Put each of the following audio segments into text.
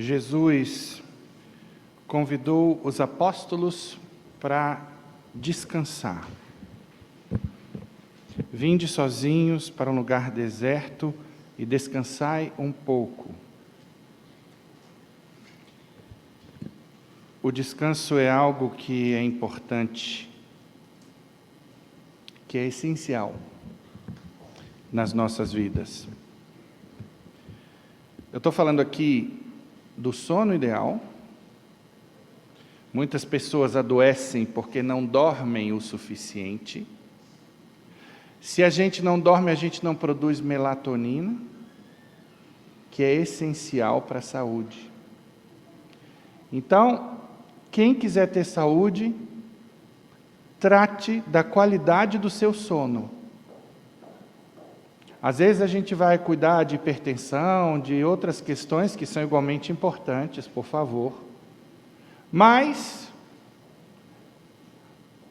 Jesus convidou os apóstolos para descansar. Vinde sozinhos para um lugar deserto e descansai um pouco. O descanso é algo que é importante, que é essencial nas nossas vidas. Eu estou falando aqui do sono ideal. Muitas pessoas adoecem porque não dormem o suficiente. Se a gente não dorme, a gente não produz melatonina, que é essencial para a saúde. Então, quem quiser ter saúde, trate da qualidade do seu sono. Às vezes a gente vai cuidar de hipertensão, de outras questões que são igualmente importantes, por favor. Mas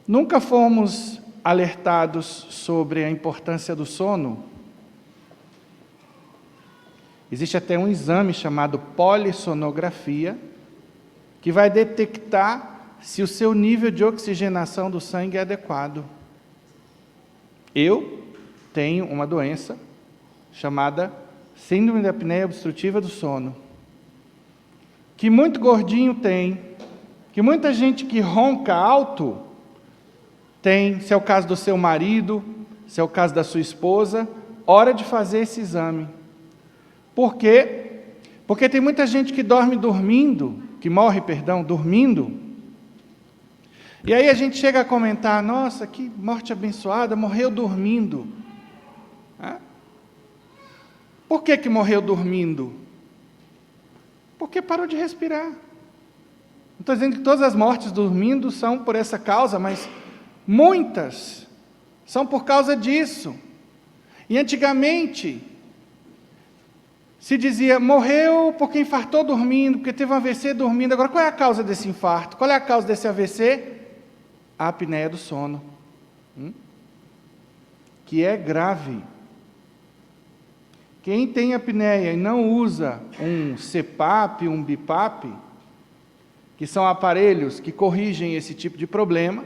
nunca fomos alertados sobre a importância do sono. Existe até um exame chamado polissonografia, que vai detectar se o seu nível de oxigenação do sangue é adequado. Eu tenho uma doença chamada síndrome da apneia obstrutiva do sono, que muito gordinho tem, que muita gente que ronca alto tem. Se é o caso do seu marido, se é o caso da sua esposa, hora de fazer esse exame. Por quê? Porque tem muita gente que morre dormindo. E aí a gente chega a comentar: nossa, que morte abençoada, morreu dormindo. Por que morreu dormindo? Porque parou de respirar. Não estou dizendo que todas as mortes dormindo são por essa causa, mas muitas são por causa disso. E antigamente se dizia: morreu porque infartou dormindo, porque teve um AVC dormindo. Agora, qual é a causa desse infarto? Qual é a causa desse AVC? A apneia do sono, que é grave. Quem tem apneia e não usa um CPAP, um BiPAP, que são aparelhos que corrigem esse tipo de problema,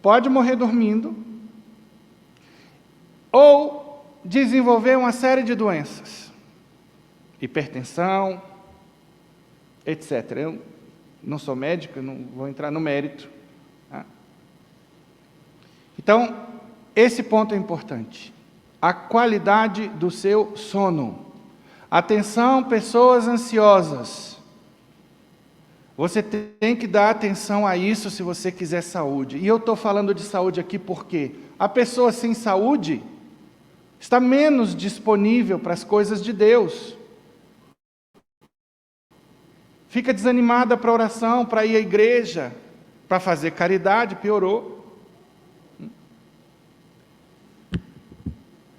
pode morrer dormindo ou desenvolver uma série de doenças, hipertensão, etc. Eu não sou médico, não vou entrar no mérito. Então, esse ponto é importante. A qualidade do seu sono. Atenção, pessoas ansiosas. Você tem que dar atenção a isso se você quiser saúde. E eu estou falando de saúde aqui porque a pessoa sem saúde está menos disponível para as coisas de Deus. Fica desanimada para a oração, para ir à igreja, para fazer caridade, piorou.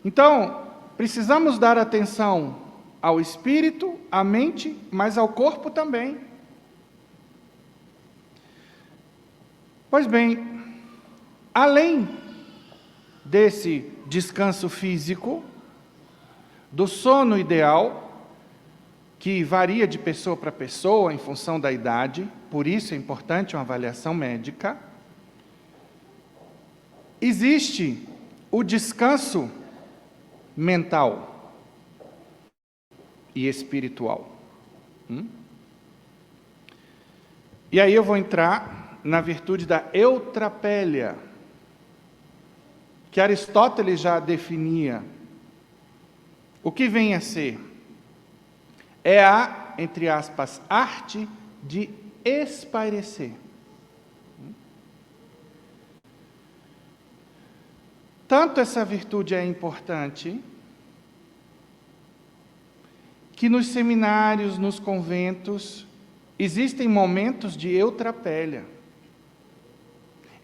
Então, precisamos dar atenção ao espírito, à mente, mas ao corpo também. Pois bem, além desse descanso físico, do sono ideal, que varia de pessoa para pessoa em função da idade, por isso é importante uma avaliação médica, existe o descanso mental e espiritual. E aí eu vou entrar na virtude da eutrapélia, que Aristóteles já definia. O que vem a ser? É a, entre aspas, arte de espairecer. Tanto essa virtude é importante, que nos seminários, nos conventos, existem momentos de eutrapélia,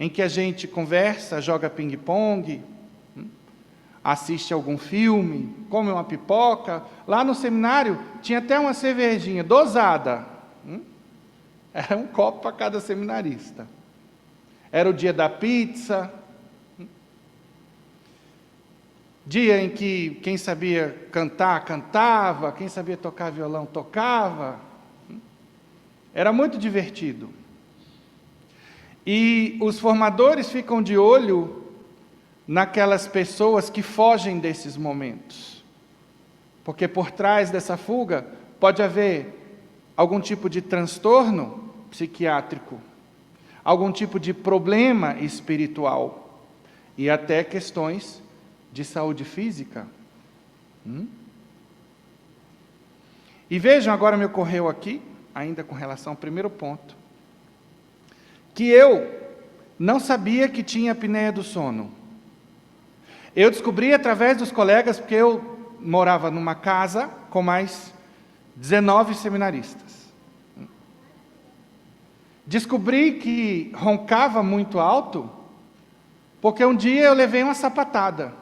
em que a gente conversa, joga ping-pong, assiste algum filme, come uma pipoca. Lá no seminário tinha até uma cervejinha dosada. Era um copo para cada seminarista. Era o dia da pizza. Dia em que quem sabia cantar, cantava, quem sabia tocar violão, tocava. Era muito divertido. E os formadores ficam de olho naquelas pessoas que fogem desses momentos. Porque por trás dessa fuga pode haver algum tipo de transtorno psiquiátrico, algum tipo de problema espiritual e até questões de saúde física. E vejam, agora me ocorreu aqui, ainda com relação ao primeiro ponto, que eu não sabia que tinha apneia do sono. Eu descobri através dos colegas, porque eu morava numa casa com mais 19 seminaristas. Descobri que roncava muito alto, porque um dia eu levei uma sapatada.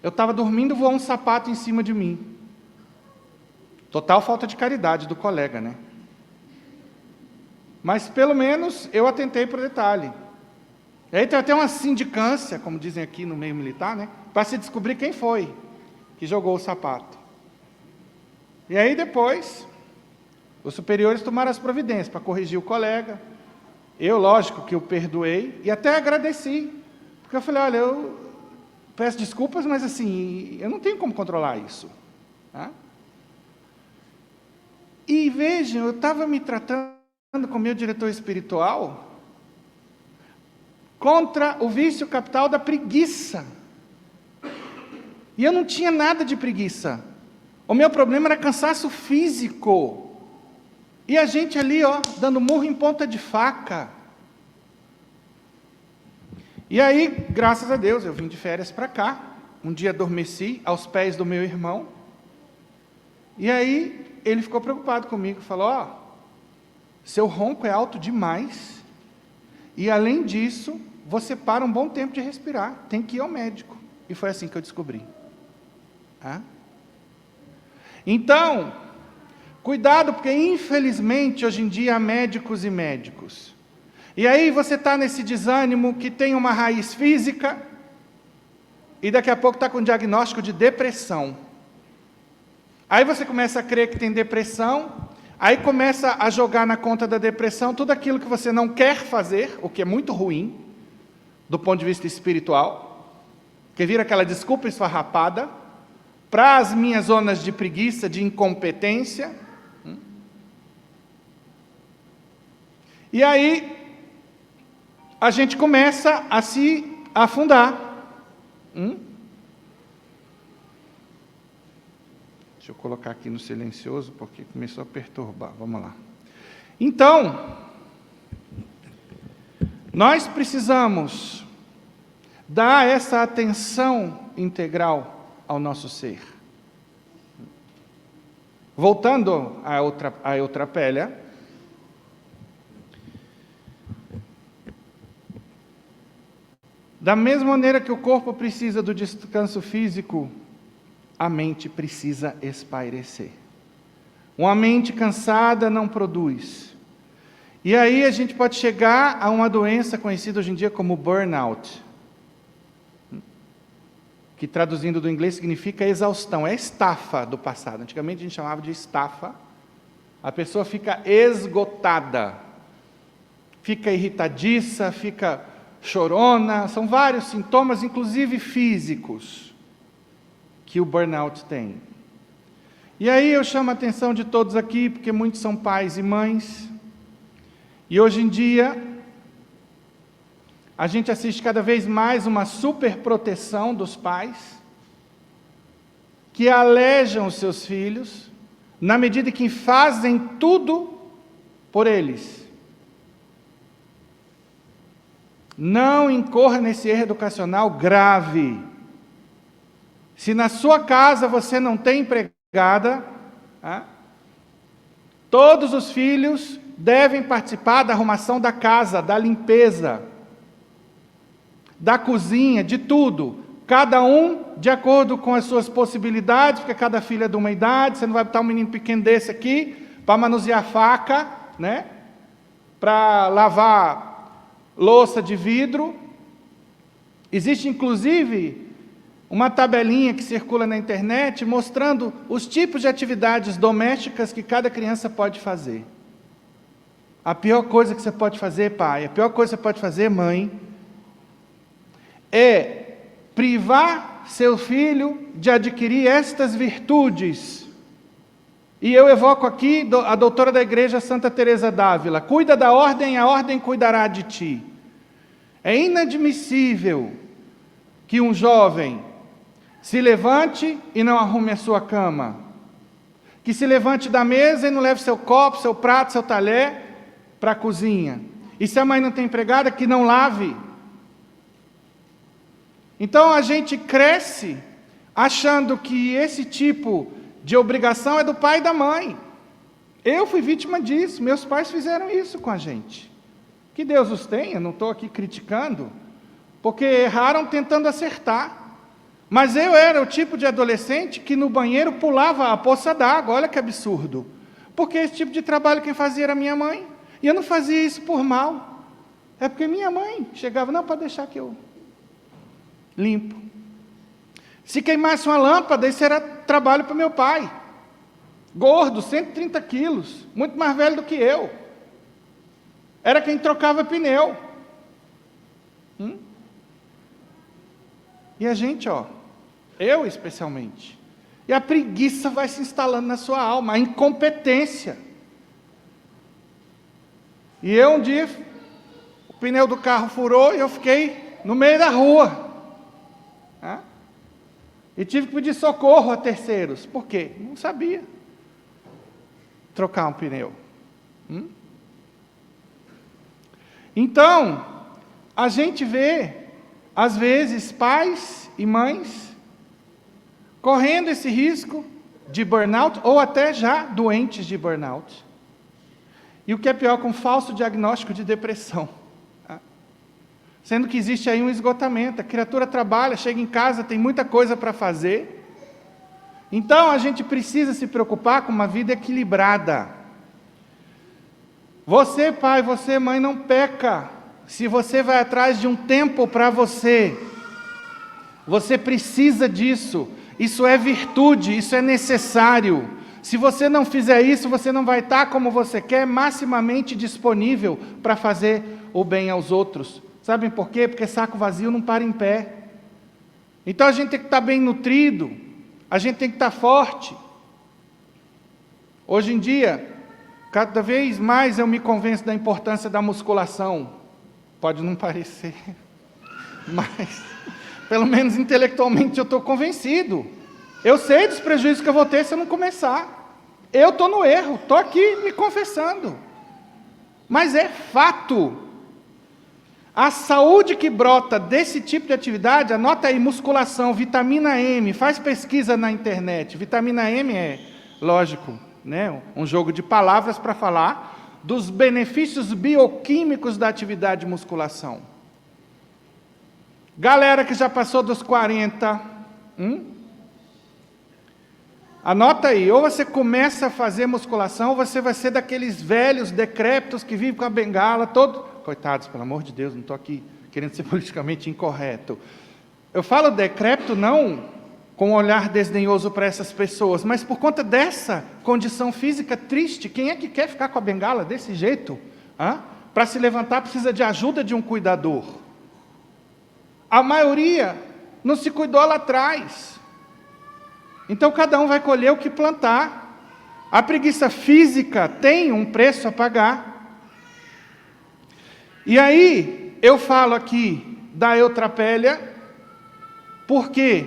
Eu estava dormindo, voou um sapato em cima de mim. Total falta de caridade do colega, né? Mas, pelo menos, eu atentei para o detalhe. E aí tem até uma sindicância, como dizem aqui no meio militar, né? Para se descobrir quem foi que jogou o sapato. E aí, depois, os superiores tomaram as providências para corrigir o colega. Eu, lógico, que eu perdoei e até agradeci. Porque eu falei, olha, eu peço desculpas, mas assim, eu não tenho como controlar isso. Tá? E vejam, eu estava me tratando com o meu diretor espiritual contra o vício capital da preguiça. E eu não tinha nada de preguiça. O meu problema era cansaço físico. E a gente ali, ó, dando murro em ponta de faca. E aí, graças a Deus, eu vim de férias para cá. Um dia adormeci aos pés do meu irmão. E aí, ele ficou preocupado comigo. Falou, ó, seu ronco é alto demais. E além disso, você para um bom tempo de respirar. Tem que ir ao médico. E foi assim que eu descobri. Então, cuidado, porque infelizmente hoje em dia há médicos e médicos. E aí você está nesse desânimo que tem uma raiz física e daqui a pouco está com um diagnóstico de depressão. Aí você começa a crer que tem depressão, aí começa a jogar na conta da depressão tudo aquilo que você não quer fazer, o que é muito ruim, do ponto de vista espiritual, que vira aquela desculpa esfarrapada, para as minhas zonas de preguiça, de incompetência. E aí, a gente começa a se afundar. Deixa eu colocar aqui no silencioso, porque começou a perturbar. Vamos lá. Então, nós precisamos dar essa atenção integral ao nosso ser. Voltando à Eutrapélia, da mesma maneira que o corpo precisa do descanso físico, a mente precisa espairecer. Uma mente cansada não produz. E aí a gente pode chegar a uma doença conhecida hoje em dia como burnout, que traduzindo do inglês significa exaustão, é estafa do passado. Antigamente a gente chamava de estafa. A pessoa fica esgotada, fica irritadiça, fica chorona, são vários sintomas, inclusive físicos, que o burnout tem. E aí eu chamo a atenção de todos aqui, porque muitos são pais e mães, e hoje em dia a gente assiste cada vez mais uma superproteção dos pais, que alejam os seus filhos, na medida que fazem tudo por eles. Não incorra nesse erro educacional grave. Se na sua casa você não tem empregada, todos os filhos devem participar da arrumação da casa, da limpeza, da cozinha, de tudo. Cada um de acordo com as suas possibilidades, porque cada filho é de uma idade. Você não vai botar um menino pequeno desse aqui para manusear faca, né? Para lavar louça de vidro. Existe inclusive uma tabelinha que circula na internet mostrando os tipos de atividades domésticas que cada criança pode fazer. A pior coisa que você pode fazer, pai, a pior coisa que você pode fazer, mãe, é privar seu filho de adquirir estas virtudes. E eu evoco aqui a doutora da igreja Santa Teresa d'Ávila: cuida da ordem, a ordem cuidará de ti. É inadmissível que um jovem se levante e não arrume a sua cama, que se levante da mesa e não leve seu copo, seu prato, seu talher para a cozinha. E se a mãe não tem empregada, que não lave. Então a gente cresce achando que esse tipo de obrigação é do pai e da mãe. Eu fui vítima disso, meus pais fizeram isso com a gente. Que Deus os tenha, não estou aqui criticando, porque erraram tentando acertar. Mas eu era o tipo de adolescente que no banheiro pulava a poça d'água, olha que absurdo. Porque esse tipo de trabalho quem fazia era minha mãe. E eu não fazia isso por mal. É porque minha mãe chegava, não, pode deixar que eu limpo. Se queimasse uma lâmpada, isso era trabalho para meu pai. Gordo, 130 quilos, muito mais velho do que eu. Era quem trocava pneu. E a gente, eu especialmente. E a preguiça vai se instalando na sua alma, a incompetência. E eu um dia, o pneu do carro furou e eu fiquei no meio da rua. E tive que pedir socorro a terceiros. Por quê? Não sabia trocar um pneu. Então, a gente vê, às vezes, pais e mães correndo esse risco de burnout, ou até já doentes de burnout. E o que é pior, com falso diagnóstico de depressão. Sendo que existe aí um esgotamento, a criatura trabalha, chega em casa, tem muita coisa para fazer. Então, a gente precisa se preocupar com uma vida equilibrada. Você, pai, você, mãe, não peca se você vai atrás de um tempo para você. Você precisa disso. Isso é virtude, isso é necessário. Se você não fizer isso, você não vai estar como você quer, maximamente disponível para fazer o bem aos outros. Sabem por quê? Porque saco vazio não para em pé. Então a gente tem que estar bem nutrido, a gente tem que estar forte. Hoje em dia, cada vez mais eu me convenço da importância da musculação. Pode não parecer, mas pelo menos intelectualmente eu estou convencido. Eu sei dos prejuízos que eu vou ter se eu não começar. Eu estou no erro, estou aqui me confessando. Mas é fato. A saúde que brota desse tipo de atividade, anota aí, musculação, vitamina M, faz pesquisa na internet. Vitamina M é, lógico, né, um jogo de palavras para falar dos benefícios bioquímicos da atividade de musculação. Galera que já passou dos 40, anota aí, ou você começa a fazer musculação, ou você vai ser daqueles velhos decrépitos que vivem com a bengala, coitados, pelo amor de Deus, não estou aqui querendo ser politicamente incorreto. Eu falo decrépito não com um olhar desdenhoso para essas pessoas, mas por conta dessa condição física triste. Quem é que quer ficar com a bengala desse jeito? Para se levantar precisa de ajuda de um cuidador. A maioria não se cuidou lá atrás. Então cada um vai colher o que plantar. A preguiça física tem um preço a pagar. E aí, eu falo aqui da eutrapélia, por quê?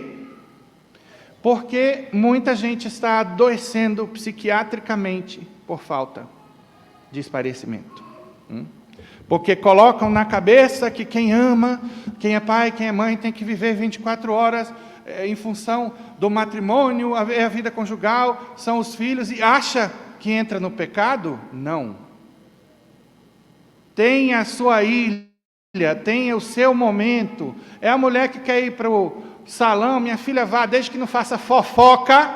Porque muita gente está adoecendo psiquiatricamente por falta de esclarecimento. Porque colocam na cabeça que quem ama, quem é pai, quem é mãe, tem que viver 24 horas em função do matrimônio, a vida conjugal, são os filhos, e acha que entra no pecado? Não. Tenha a sua ilha, tenha o seu momento. É a mulher que quer ir para o salão, minha filha vá, desde que não faça fofoca,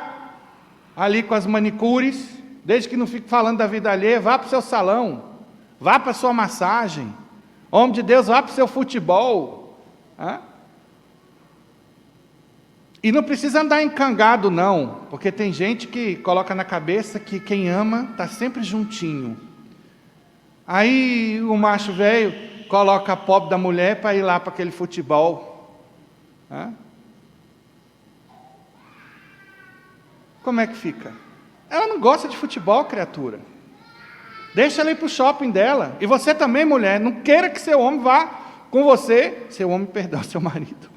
ali com as manicures, desde que não fique falando da vida alheia, vá para o seu salão, vá para a sua massagem. Homem de Deus, vá para o seu futebol. E não precisa andar encangado, não, porque tem gente que coloca na cabeça que quem ama está sempre juntinho. Aí o macho velho coloca a pobre da mulher para ir lá para aquele futebol. Hã? Como é que fica? Ela não gosta de futebol, criatura. Deixa ela ir para o shopping dela. E você também, mulher, não queira que seu homem vá com você, seu marido,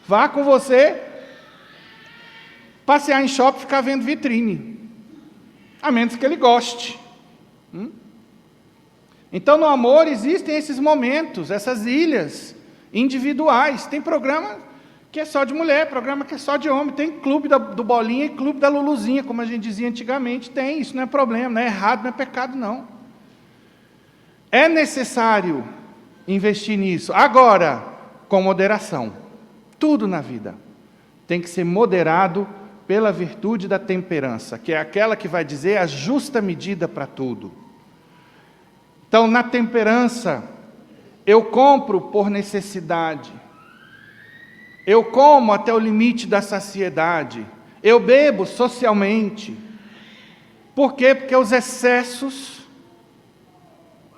vá com você passear em shopping e ficar vendo vitrine. A menos que ele goste. Então, no amor, existem esses momentos, essas ilhas individuais. Tem programa que é só de mulher, programa que é só de homem. Tem clube do Bolinha e clube da Luluzinha, como a gente dizia antigamente. Tem, isso não é problema, não é errado, não é pecado, não. É necessário investir nisso. Agora, com moderação. Tudo na vida tem que ser moderado pela virtude da temperança, que é aquela que vai dizer a justa medida para tudo. Então, na temperança, eu compro por necessidade, eu como até o limite da saciedade, eu bebo socialmente. Por quê? Porque os excessos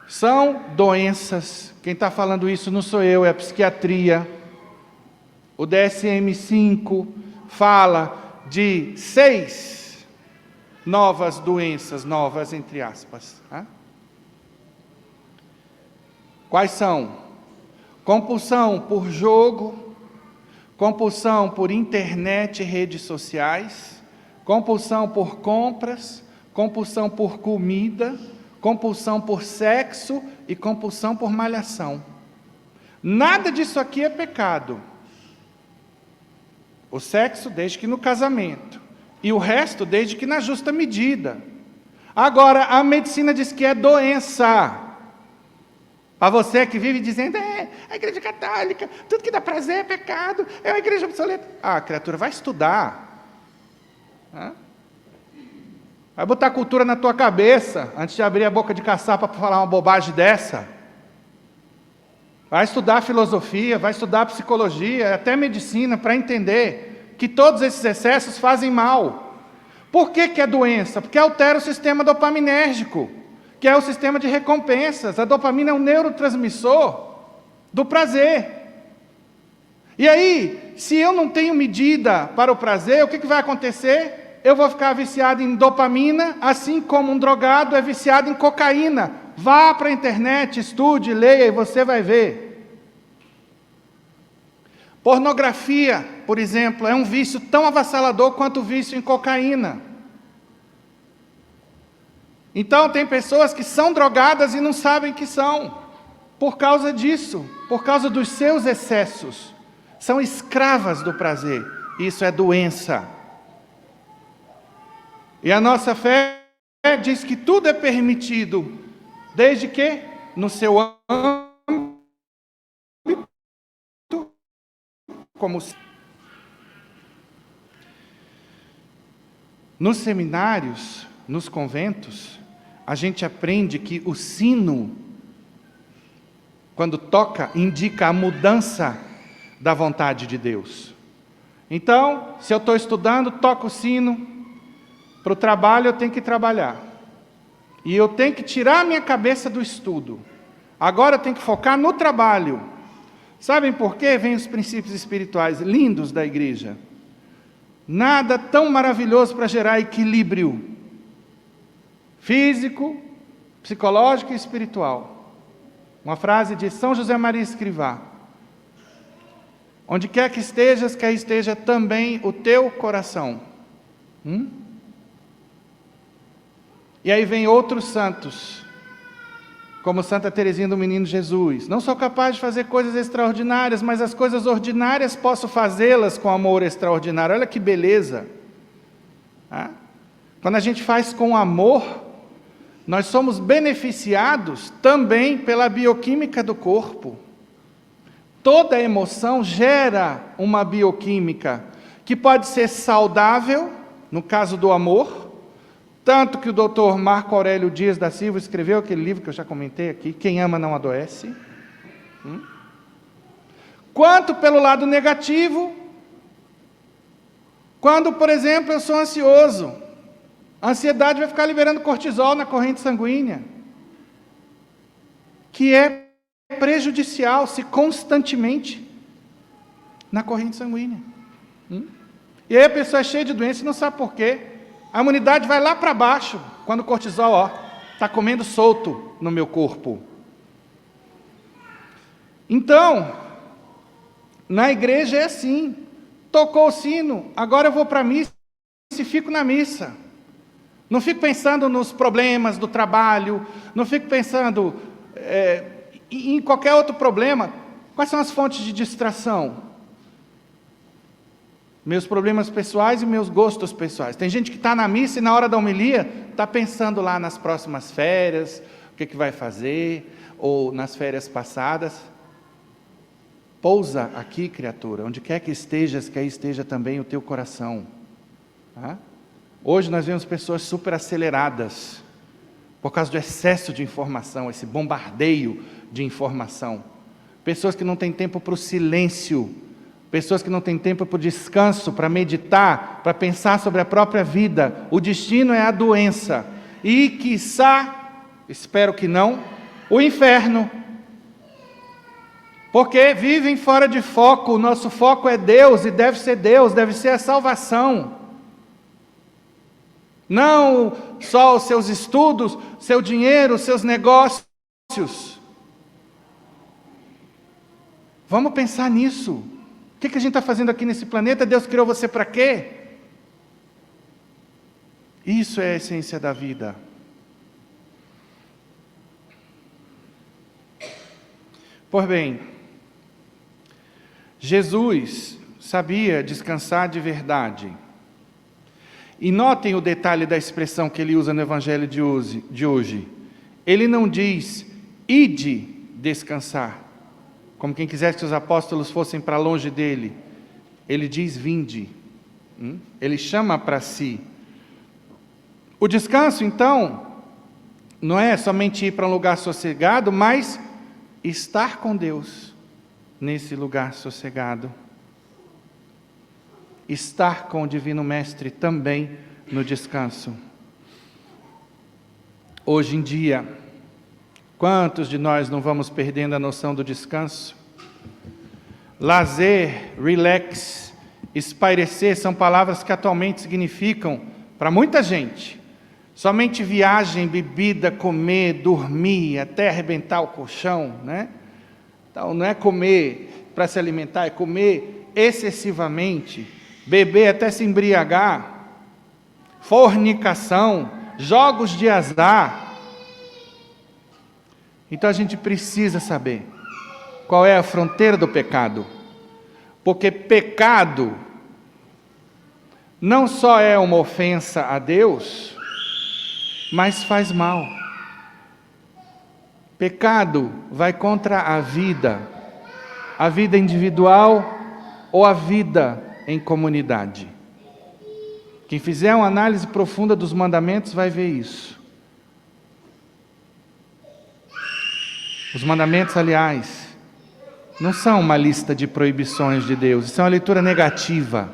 são doenças. Quem está falando isso não sou eu, é a psiquiatria. O DSM-5 fala de 6 novas doenças, novas entre aspas. Quais são? Compulsão por jogo, compulsão por internet e redes sociais, compulsão por compras, compulsão por comida, compulsão por sexo e compulsão por malhação. Nada disso aqui é pecado. O sexo, desde que no casamento. E o resto, desde que na justa medida. Agora, a medicina diz que é doença. Para você que vive dizendo, a igreja católica, tudo que dá prazer é pecado, é uma igreja obsoleta. Ah, criatura, vai estudar. Vai botar cultura na tua cabeça, antes de abrir a boca de caçapa para falar uma bobagem dessa. Vai estudar filosofia, vai estudar psicologia, até medicina, para entender que todos esses excessos fazem mal. Por que é doença? Porque altera o sistema dopaminérgico, que é o sistema de recompensas. A dopamina é um neurotransmissor do prazer. E aí, se eu não tenho medida para o prazer, o que vai acontecer? Eu vou ficar viciado em dopamina, assim como um drogado é viciado em cocaína. Vá para a internet, estude, leia e você vai ver. Pornografia, por exemplo, é um vício tão avassalador quanto o vício em cocaína. Então, tem pessoas que são drogadas e não sabem que são, por causa disso, por causa dos seus excessos. São escravas do prazer. Isso é doença. E a nossa fé diz que tudo é permitido, desde que no seu âmbito, como nos seminários, nos conventos, a gente aprende que o sino, quando toca, indica a mudança da vontade de Deus. Então, se eu estou estudando, toco o sino, para o trabalho eu tenho que trabalhar. E eu tenho que tirar a minha cabeça do estudo. Agora eu tenho que focar no trabalho. Sabem por quê? Vêm os princípios espirituais lindos da igreja. Nada tão maravilhoso para gerar equilíbrio físico, psicológico e espiritual. Uma frase de São José Maria Escrivá: onde quer que esteja também o teu coração. E aí vem outros santos, como Santa Teresinha do Menino Jesus. Não sou capaz de fazer coisas extraordinárias, mas as coisas ordinárias posso fazê-las com amor extraordinário. Olha que beleza. Quando a gente faz com amor, nós somos beneficiados também pela bioquímica do corpo. Toda emoção gera uma bioquímica que pode ser saudável, no caso do amor, tanto que o doutor Marco Aurélio Dias da Silva escreveu aquele livro que eu já comentei aqui, Quem Ama Não Adoece. Quanto pelo lado negativo, Quando, por exemplo, eu sou ansioso, a ansiedade vai ficar liberando cortisol na corrente sanguínea, que é prejudicial se constantemente na corrente sanguínea. E aí a pessoa é cheia de doença e não sabe por quê. A imunidade vai lá para baixo, quando o cortisol está comendo solto no meu corpo. Então, na igreja é assim. Tocou o sino, agora eu vou para a missa e fico na missa. Não fico pensando nos problemas do trabalho, não fico pensando em qualquer outro problema. Quais são as fontes de distração? Meus problemas pessoais e meus gostos pessoais. Tem gente que está na missa e na hora da homilia está pensando lá nas próximas férias, o que vai fazer, ou nas férias passadas. Pousa aqui, criatura, onde quer que estejas, que aí esteja também o teu coração. Tá? Hoje nós vemos pessoas super aceleradas, por causa do excesso de informação, esse bombardeio de informação. Pessoas que não têm tempo para o silêncio, pessoas que não têm tempo para o descanso, para meditar, para pensar sobre a própria vida. O destino é a doença. E, quiçá, espero que não, o inferno. Porque vivem fora de foco. O nosso foco é Deus, e deve ser a salvação. Não só os seus estudos, seu dinheiro, seus negócios. Vamos pensar nisso. O que a gente está fazendo aqui nesse planeta? Deus criou você para quê? Isso é a essência da vida. Pois bem, Jesus sabia descansar de verdade. E notem o detalhe da expressão que ele usa no Evangelho de hoje. Ele não diz, ide descansar, como quem quisesse que os apóstolos fossem para longe dele. Ele diz, vinde. Ele chama para si. O descanso, então, não é somente ir para um lugar sossegado, mas estar com Deus nesse lugar sossegado. Estar com o Divino Mestre também no descanso. Hoje em dia, quantos de nós não vamos perdendo a noção do descanso? Lazer, relax, espairecer são palavras que atualmente significam, para muita gente, somente viagem, bebida, comer, dormir, até arrebentar o colchão, né? Então, não é comer para se alimentar, é comer excessivamente, beber até se embriagar, fornicação, jogos de azar. Então a gente precisa saber qual é a fronteira do pecado, porque pecado não só é uma ofensa a Deus, mas faz mal. Pecado vai contra a vida individual ou a vida em comunidade. Quem fizer uma análise profunda dos mandamentos vai ver isso. Os mandamentos, aliás, não são uma lista de proibições de Deus, isso é uma leitura negativa.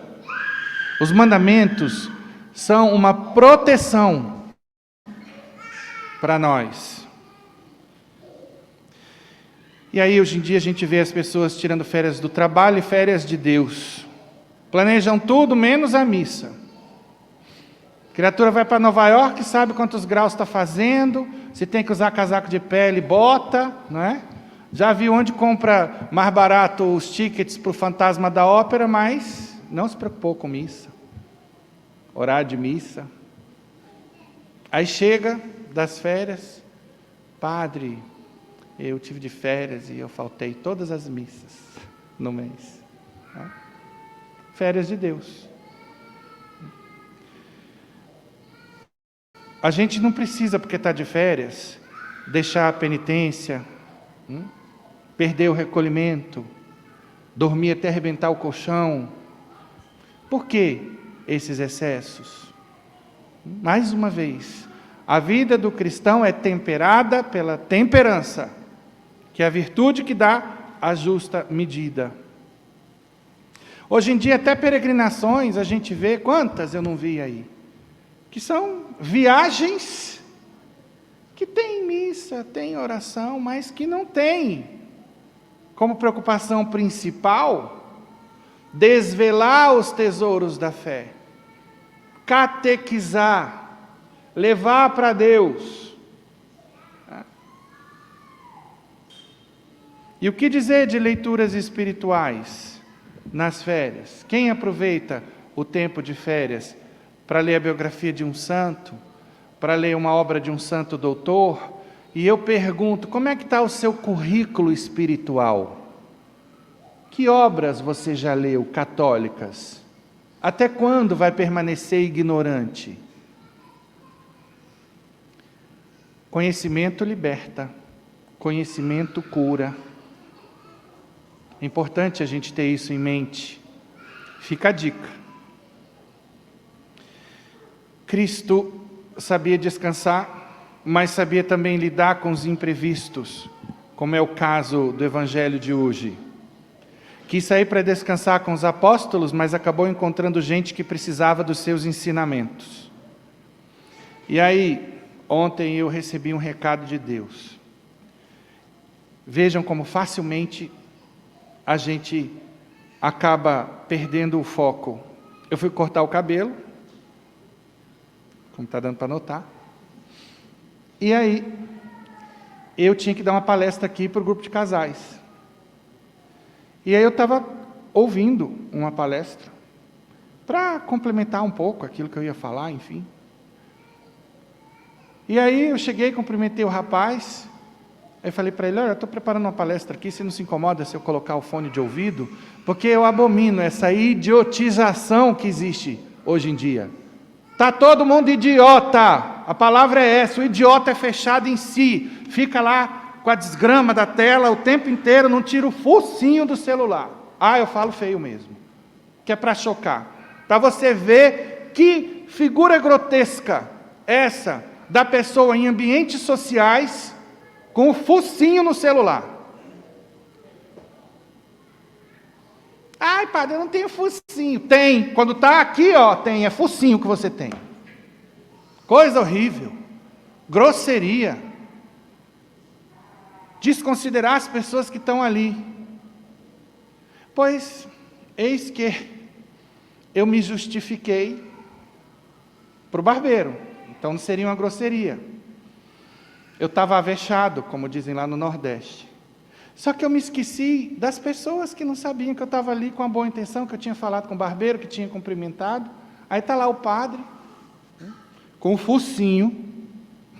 Os mandamentos são uma proteção para nós. E aí, hoje em dia, a gente vê as pessoas tirando férias do trabalho e férias de Deus. Planejam tudo, menos a missa. A criatura vai para Nova York, sabe quantos graus está fazendo, se tem que usar casaco de pele, bota, não é? Já viu onde compra mais barato os tickets para o Fantasma da Ópera, mas não se preocupou com missa, horário de missa. Aí chega das férias, padre, eu tive de férias e eu faltei todas as missas no mês. Férias de Deus. A gente não precisa, porque está de férias, deixar a penitência, perder o recolhimento, dormir até arrebentar o colchão. Por que esses excessos? Mais uma vez, a vida do cristão é temperada pela temperança, que é a virtude que dá a justa medida. Hoje em dia, até peregrinações, a gente vê, quantas eu não vi aí, que são viagens que tem missa, tem oração, mas que não tem como preocupação principal desvelar os tesouros da fé, catequizar, levar para Deus. E o que dizer de leituras espirituais nas férias? Quem aproveita o tempo de férias para ler a biografia de um santo, para ler uma obra de um santo doutor? E eu pergunto, como é que está o seu currículo espiritual? Que obras você já leu, católicas? Até quando vai permanecer ignorante? Conhecimento liberta, conhecimento cura. É importante a gente ter isso em mente. Fica a dica. Cristo sabia descansar, mas sabia também lidar com os imprevistos, como é o caso do Evangelho de hoje. Quis sair para descansar com os apóstolos, mas acabou encontrando gente que precisava dos seus ensinamentos. E aí, ontem eu recebi um recado de Deus. Vejam como facilmente a gente acaba perdendo o foco. Eu fui cortar o cabelo, como está dando para notar, e aí eu tinha que dar uma palestra aqui para o grupo de casais. E aí eu estava ouvindo uma palestra, para complementar um pouco aquilo que eu ia falar, enfim. E aí eu cheguei, cumprimentei o rapaz, aí falei para ele, olha, eu estou preparando uma palestra aqui, você não se incomoda se eu colocar o fone de ouvido? Porque eu abomino essa idiotização que existe hoje em dia. Está todo mundo idiota, a palavra é essa, o idiota é fechado em si, fica lá com a desgrama da tela o tempo inteiro, não tira o focinho do celular. Ah, eu falo feio mesmo, que é para chocar, para você ver que figura grotesca essa da pessoa em ambientes sociais com o focinho no celular. Ai, padre, eu não tenho focinho. Tem, quando está aqui, ó, tem, é focinho que você tem. Coisa horrível, grosseria, desconsiderar as pessoas que estão ali. Pois, eis que eu me justifiquei para o barbeiro, então não seria uma grosseria. Eu estava avexado, como dizem lá no Nordeste. Só que eu me esqueci das pessoas que não sabiam que eu estava ali com a boa intenção, que eu tinha falado com o barbeiro, que tinha cumprimentado. Aí está lá o padre, com o focinho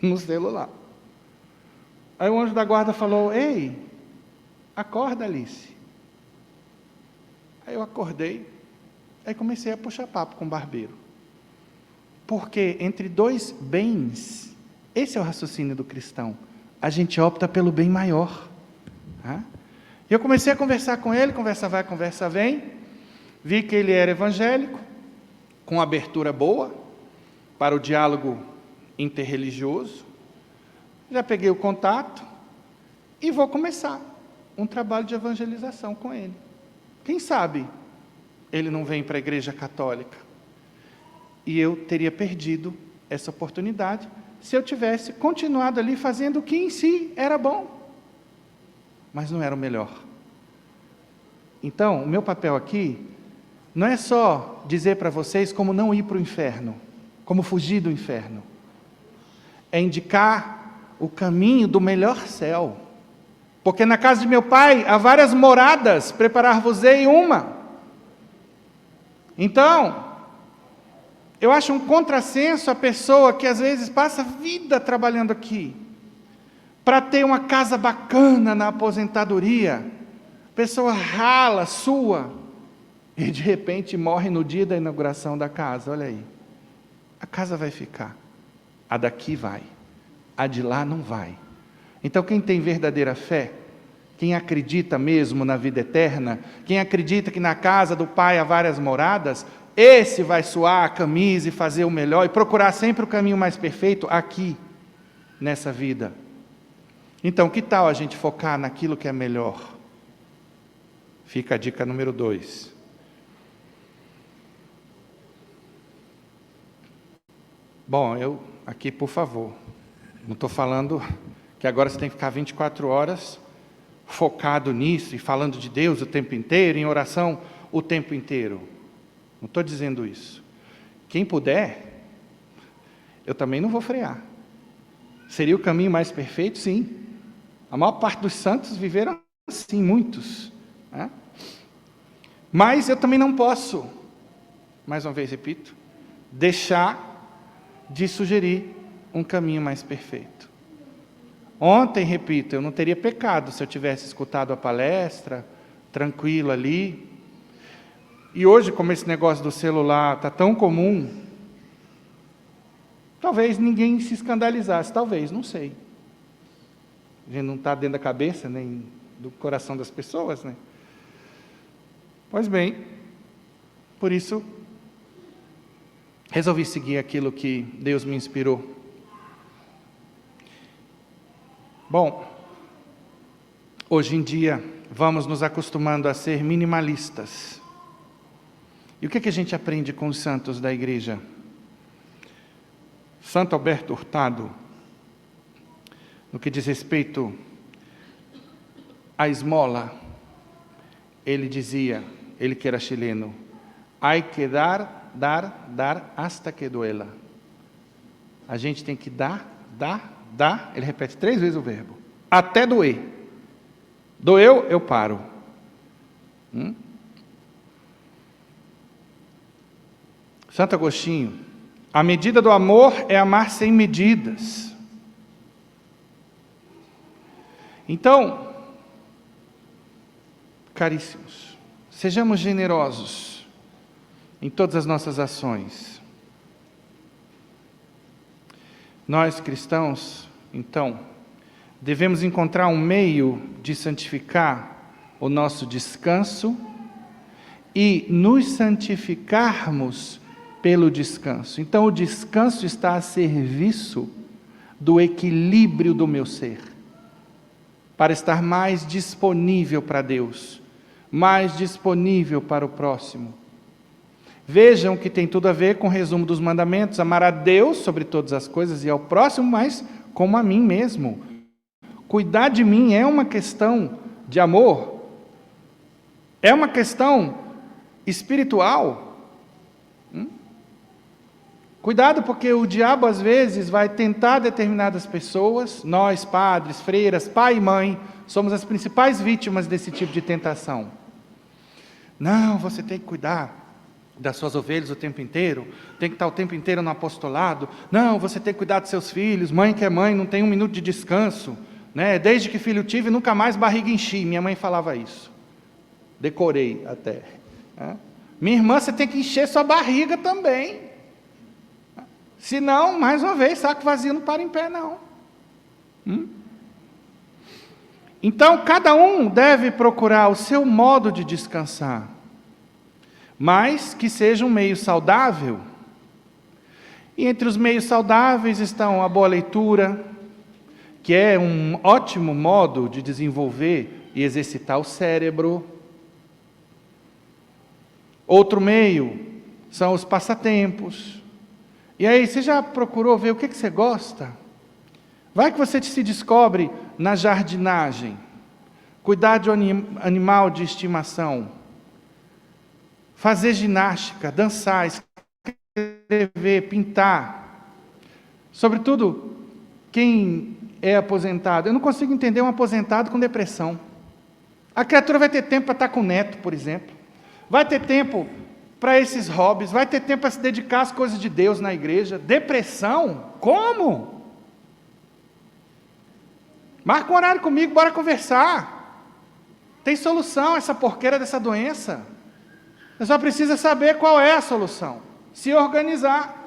no celular. Aí o anjo da guarda falou, ei, acorda, Alice. Aí eu acordei, aí comecei a puxar papo com o barbeiro. Porque entre dois bens, esse é o raciocínio do cristão, a gente opta pelo bem maior. E eu comecei a conversar com ele, conversa vai, conversa vem, vi que ele era evangélico, com abertura boa, para o diálogo interreligioso, já peguei o contato, e vou começar um trabalho de evangelização com ele. Quem sabe ele não vem para a igreja católica, e eu teria perdido essa oportunidade, se eu tivesse continuado ali fazendo o que em si era bom, mas não era o melhor. Então, o meu papel aqui não é só dizer para vocês como não ir para o inferno, como fugir do inferno. É indicar o caminho do melhor céu. Porque na casa de meu pai há várias moradas, preparar-vos-ei uma. Então, eu acho um contrassenso a pessoa que às vezes passa a vida trabalhando aqui, para ter uma casa bacana na aposentadoria, pessoa rala, sua, e de repente morre no dia da inauguração da casa. Olha aí, a casa vai ficar, a daqui vai, a de lá não vai. Então quem tem verdadeira fé, quem acredita mesmo na vida eterna, quem acredita que na casa do Pai há várias moradas, esse vai suar a camisa e fazer o melhor, e procurar sempre o caminho mais perfeito aqui, nessa vida. Então, que tal a gente focar naquilo que é melhor? Fica a dica número 2. Bom, aqui, por favor, não estou falando que agora você tem que ficar 24 horas focado nisso e falando de Deus o tempo inteiro, em oração o tempo inteiro. Não estou dizendo isso. Quem puder, eu também não vou frear. Seria o caminho mais perfeito? Sim. A maior parte dos santos viveram assim, muitos. Né? Mas eu também não posso, mais uma vez repito, deixar de sugerir um caminho mais perfeito. Ontem, repito, eu não teria pecado se eu tivesse escutado a palestra, tranquilo ali. E hoje, como esse negócio do celular está tão comum, talvez ninguém se escandalizasse, talvez, não sei. A gente não está dentro da cabeça, nem do coração das pessoas, né? Pois bem, por isso, resolvi seguir aquilo que Deus me inspirou. Bom, hoje em dia, vamos nos acostumando a ser minimalistas. E o que a gente aprende com os santos da igreja? Santo Alberto Hurtado, no que diz respeito à esmola, ele dizia, ele que era chileno, hay que dar, hasta que duela. A gente tem que dar, ele repete 3 vezes o verbo, até doer. Doeu, eu paro. Santo Agostinho, a medida do amor é amar sem medidas. Então, caríssimos, sejamos generosos em todas as nossas ações. Nós, cristãos, então, devemos encontrar um meio de santificar o nosso descanso e nos santificarmos pelo descanso. Então, o descanso está a serviço do equilíbrio do meu ser, para estar mais disponível para Deus, mais disponível para o próximo. Vejam que tem tudo a ver com o resumo dos mandamentos: amar a Deus sobre todas as coisas e ao próximo, mas como a mim mesmo. Cuidar de mim é uma questão de amor, é uma questão espiritual. Cuidado, porque o diabo às vezes vai tentar determinadas pessoas. Nós, padres, freiras, pai e mãe, somos as principais vítimas desse tipo de tentação. Não, você tem que cuidar das suas ovelhas o tempo inteiro, tem que estar o tempo inteiro no apostolado. Não, você tem que cuidar dos seus filhos, mãe que é mãe, não tem um minuto de descanso, né? Desde que filho tive, nunca mais barriga enchi. Minha mãe falava isso, decorei até. Minha irmã, você tem que encher sua barriga também, senão, mais uma vez, saco vazio não para em pé não. Então, cada um deve procurar o seu modo de descansar, mas que seja um meio saudável. E entre os meios saudáveis estão a boa leitura, que é um ótimo modo de desenvolver e exercitar o cérebro. Outro meio são os passatempos. E aí, você já procurou ver o que você gosta? Vai que você se descobre na jardinagem, cuidar de um animal de estimação, fazer ginástica, dançar, escrever, pintar. Sobretudo, quem é aposentado. Eu não consigo entender um aposentado com depressão. A criatura vai ter tempo para estar com o neto, por exemplo. Vai ter tempo para esses hobbies, vai ter tempo para se dedicar às coisas de Deus na igreja. Depressão? Como? Marca um horário comigo, bora conversar. Tem solução essa porqueira dessa doença. Você só precisa saber qual é a solução. Se organizar.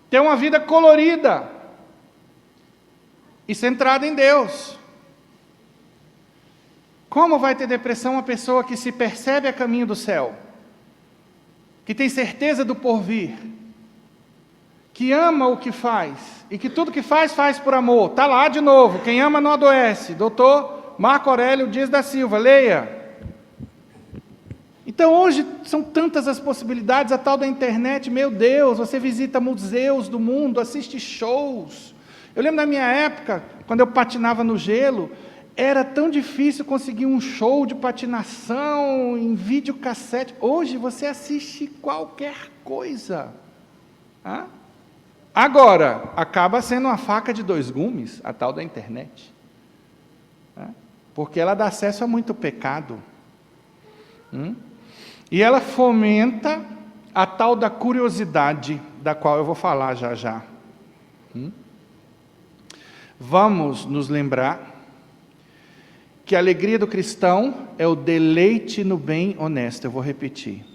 Ter uma vida colorida e centrada em Deus. Como vai ter depressão uma pessoa que se percebe a caminho do céu? Que tem certeza do porvir? Que ama o que faz? E que tudo que faz, faz por amor. Está lá de novo, quem ama não adoece. Doutor Marco Aurélio Dias da Silva, leia. Então hoje são tantas as possibilidades, a tal da internet, meu Deus, você visita museus do mundo, assiste shows. Eu lembro da minha época, quando eu patinava no gelo, era tão difícil conseguir um show de patinação em videocassete. Hoje você assiste qualquer coisa. Agora, acaba sendo uma faca de dois gumes, a tal da internet. Porque ela dá acesso a muito pecado. E ela fomenta a tal da curiosidade, da qual eu vou falar já já. Vamos nos lembrar que a alegria do cristão é o deleite no bem honesto. Eu vou repetir.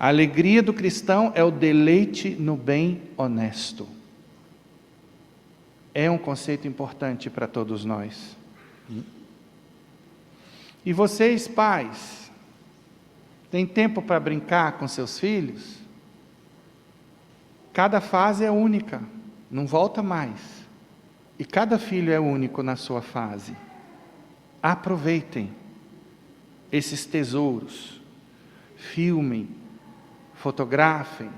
A alegria do cristão é o deleite no bem honesto. É um conceito importante para todos nós. E vocês, pais, têm tempo para brincar com seus filhos? Cada fase é única, não volta mais. E cada filho é único na sua fase. Aproveitem esses tesouros, filmem, fotografem.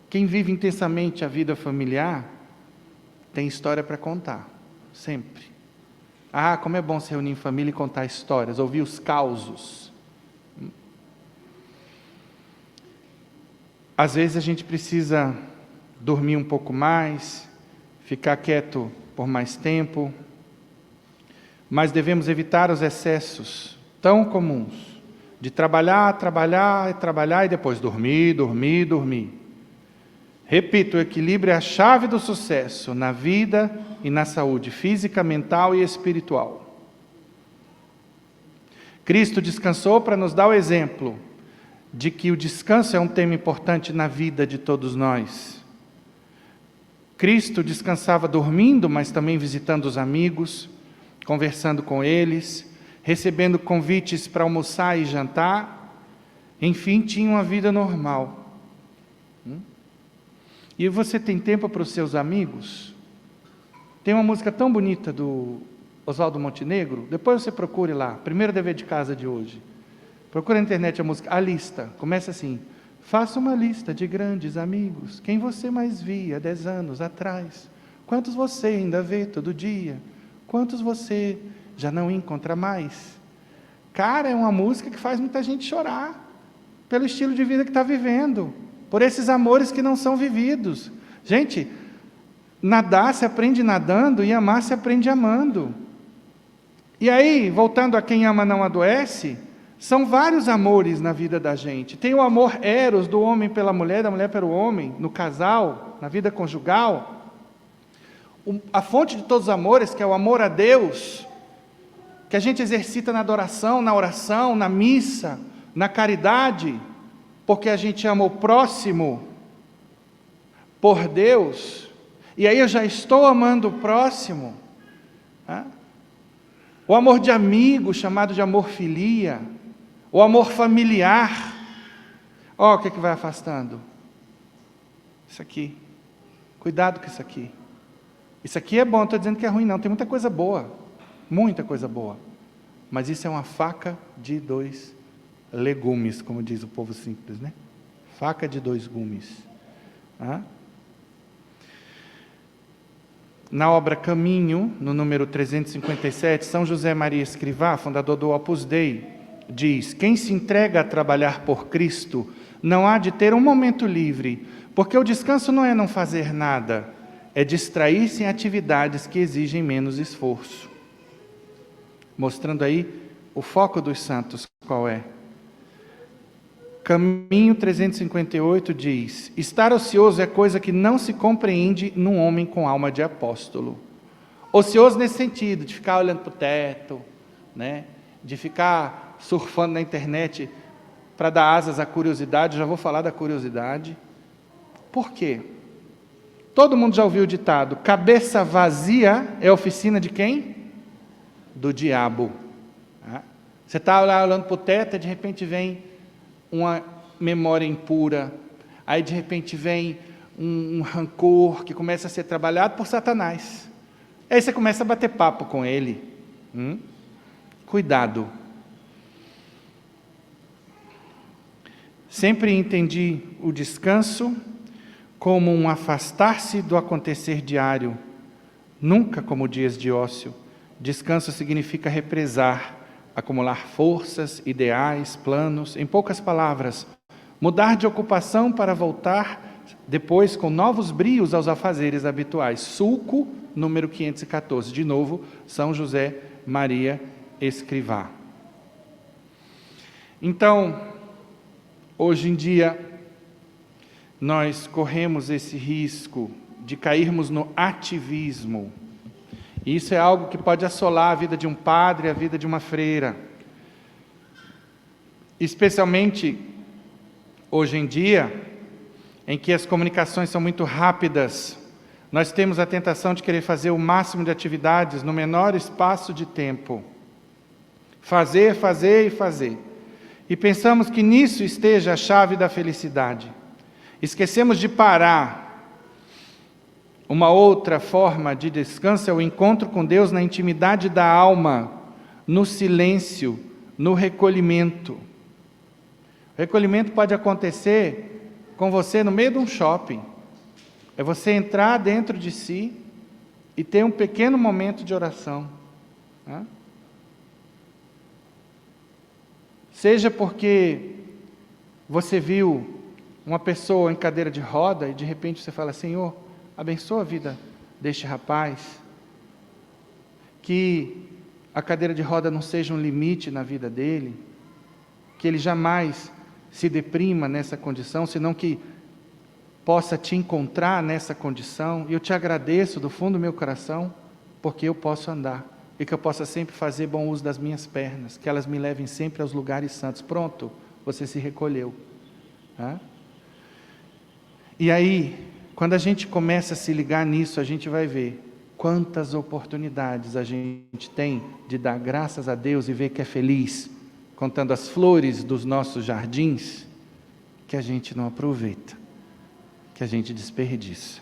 Quem vive intensamente a vida familiar tem história para contar, sempre. Como é bom se reunir em família e contar histórias, ouvir os causos. Às vezes a gente precisa dormir um pouco mais, ficar quieto por mais tempo, mas devemos evitar os excessos tão comuns de trabalhar, trabalhar e trabalhar e depois dormir, dormir, dormir. Repito, o equilíbrio é a chave do sucesso na vida e na saúde física, mental e espiritual. Cristo descansou para nos dar o exemplo de que o descanso é um tema importante na vida de todos nós. Cristo descansava dormindo, mas também visitando os amigos, conversando com eles, recebendo convites para almoçar e jantar, enfim, tinha uma vida normal. E você tem tempo para os seus amigos? Tem uma música tão bonita do Oswaldo Montenegro, depois você procure lá, primeiro dever de casa de hoje. Procura na internet a música, a lista, começa assim: faça uma lista de grandes amigos, quem você mais via 10 anos atrás, quantos você ainda vê todo dia, quantos você já não encontra mais. Cara, é uma música que faz muita gente chorar, pelo estilo de vida que está vivendo, por esses amores que não são vividos. Gente, nadar se aprende nadando e amar se aprende amando. E aí, voltando a quem ama não adoece, são vários amores na vida da gente. Tem o amor eros do homem pela mulher, da mulher pelo homem, no casal, na vida conjugal. A fonte de todos os amores, que é o amor a Deus, que a gente exercita na adoração, na oração, na missa, na caridade, porque a gente ama o próximo por Deus, e aí eu já estou amando o próximo. O amor de amigo, chamado de amor filia, o amor familiar. O que vai afastando? Isso aqui. Cuidado com isso aqui. Isso aqui é bom, não estou dizendo que é ruim não, tem muita coisa boa, mas isso é uma faca de dois legumes, como diz o povo simples, né? Faca de dois gumes. Na obra Caminho, no número 357, São José Maria Escrivá, fundador do Opus Dei, diz: quem se entrega a trabalhar por Cristo não há de ter um momento livre, porque o descanso não é não fazer nada, é distrair-se em atividades que exigem menos esforço. Mostrando aí o foco dos santos, qual é? Caminho 358 diz: estar ocioso é coisa que não se compreende num homem com alma de apóstolo. Ocioso nesse sentido, de ficar olhando para o teto, né? De ficar surfando na internet para dar asas à curiosidade. Já vou falar da curiosidade. Por quê? Todo mundo já ouviu o ditado: cabeça vazia é oficina de quem? Do diabo. Você está lá olhando para o teto e de repente vem uma memória impura, aí de repente vem um rancor que começa a ser trabalhado por Satanás. Aí você começa a bater papo com ele. Cuidado. Sempre entendi o descanso como um afastar-se do acontecer diário, nunca como dias de ócio. Descanso significa represar, acumular forças, ideais, planos, em poucas palavras, mudar de ocupação para voltar depois com novos brios aos afazeres habituais. Sulco, número 514, de novo, São José Maria Escrivá. Então, hoje em dia, nós corremos esse risco de cairmos no ativismo. E isso é algo que pode assolar a vida de um padre, a vida de uma freira. Especialmente hoje em dia, em que as comunicações são muito rápidas, nós temos a tentação de querer fazer o máximo de atividades no menor espaço de tempo. Fazer, fazer e fazer. E pensamos que nisso esteja a chave da felicidade. Esquecemos de parar. Uma outra forma de descanso é o encontro com Deus na intimidade da alma, no silêncio, no recolhimento. O recolhimento pode acontecer com você no meio de um shopping. É você entrar dentro de si e ter um pequeno momento de oração. Né? Seja porque você viu uma pessoa em cadeira de roda e de repente você fala: Senhor, abençoa a vida deste rapaz, que a cadeira de roda não seja um limite na vida dele, que ele jamais se deprima nessa condição, senão que possa te encontrar nessa condição. E eu te agradeço do fundo do meu coração, porque eu posso andar, e que eu possa sempre fazer bom uso das minhas pernas, que elas me levem sempre aos lugares santos. Pronto, você se recolheu. Tá? E aí, quando a gente começa a se ligar nisso, a gente vai ver quantas oportunidades a gente tem de dar graças a Deus e ver que é feliz, contando as flores dos nossos jardins, que a gente não aproveita, que a gente desperdiça.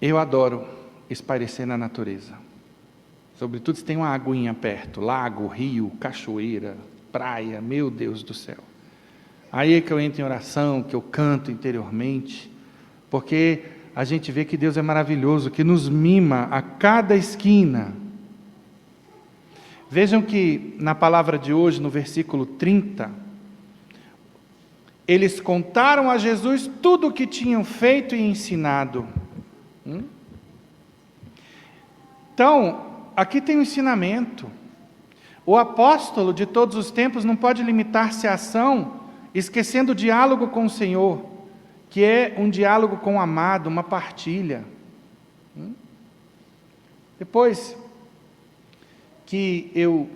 Eu adoro espairecer na natureza, sobretudo se tem uma aguinha perto, lago, rio, cachoeira, praia, meu Deus do céu. Aí é que eu entro em oração, que eu canto interiormente, porque a gente vê que Deus é maravilhoso, que nos mima a cada esquina. Vejam que na palavra de hoje, no versículo 30, eles contaram a Jesus tudo o que tinham feito e ensinado. Então, aqui tem um ensinamento. O apóstolo de todos os tempos não pode limitar-se à ação, esquecendo o diálogo com o Senhor, que é um diálogo com o amado, uma partilha. Depois que eu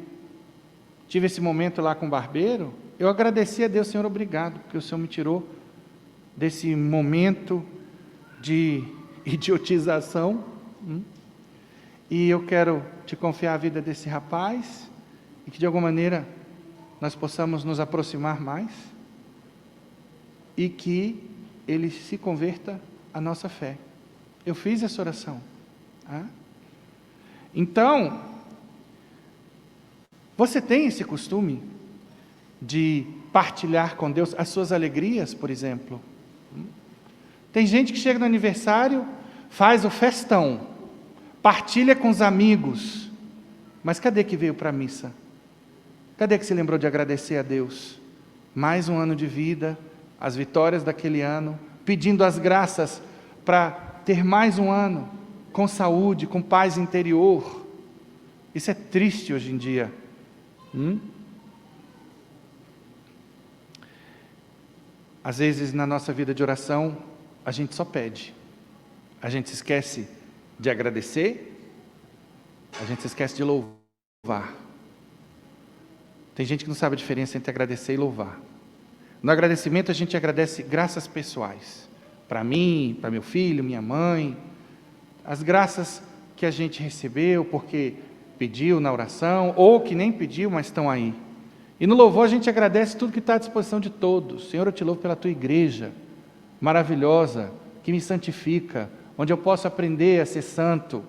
tive esse momento lá com o barbeiro, eu agradeci a Deus: Senhor, obrigado, porque o Senhor me tirou desse momento de idiotização, e eu quero te confiar a vida desse rapaz, e que de alguma maneira nós possamos nos aproximar mais, e que ele se converta à nossa fé. Eu fiz essa oração. Então, você tem esse costume de partilhar com Deus as suas alegrias, por exemplo? Tem gente que chega no aniversário, faz o festão, partilha com os amigos, mas cadê que veio para a missa? Cadê que se lembrou de agradecer a Deus? Mais um ano de vida, as vitórias daquele ano, pedindo as graças para ter mais um ano, com saúde, com paz interior. Isso é triste hoje em dia. Às vezes na nossa vida de oração, a gente só pede. A gente se esquece de agradecer, a gente se esquece de louvar. Tem gente que não sabe a diferença entre agradecer e louvar. No agradecimento a gente agradece graças pessoais, para mim, para meu filho, minha mãe, as graças que a gente recebeu porque pediu na oração, ou que nem pediu, mas estão aí. E no louvor a gente agradece tudo que está à disposição de todos. Senhor, eu te louvo pela tua igreja maravilhosa, que me santifica, onde eu posso aprender a ser santo,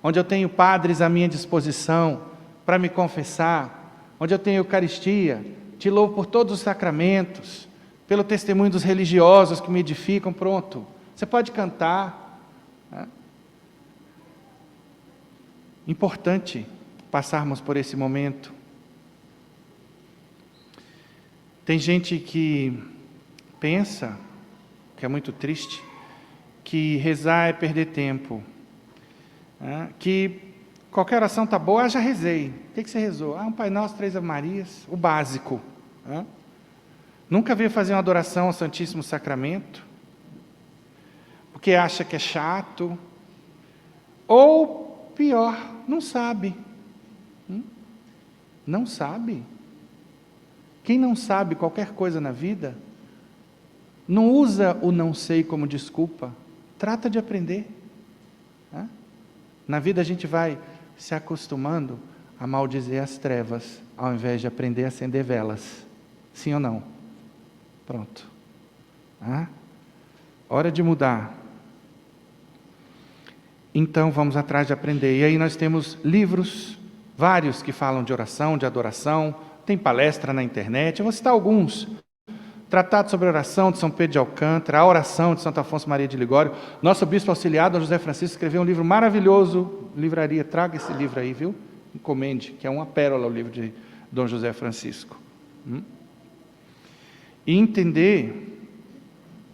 onde eu tenho padres à minha disposição para me confessar, onde eu tenho Eucaristia, te louvo por todos os sacramentos, pelo testemunho dos religiosos que me edificam, pronto. Você pode cantar. Né? Importante passarmos por esse momento. Tem gente que pensa, que é muito triste, que rezar é perder tempo. Né? Que qualquer oração está boa, já rezei. O que você rezou? Um Pai Nosso, 3 Ave Marias, o básico. Né? Nunca veio fazer uma adoração ao Santíssimo Sacramento, porque acha que é chato, ou pior, não sabe. Não sabe. Quem não sabe qualquer coisa na vida, não usa o não sei como desculpa, trata de aprender. Né? Na vida a gente vai se acostumando a maldizer as trevas, ao invés de aprender a acender velas. Sim ou não? Pronto. Hora de mudar. Então vamos atrás de aprender. E aí nós temos livros, vários que falam de oração, de adoração, tem palestra na internet, eu vou citar alguns. Tratado sobre oração de São Pedro de Alcântara, a oração de Santo Afonso Maria de Ligório. Nosso bispo auxiliar, Dom José Francisco, escreveu um livro maravilhoso, livraria, traga esse livro aí, viu? Encomende, que é uma pérola o livro de Dom José Francisco. E entender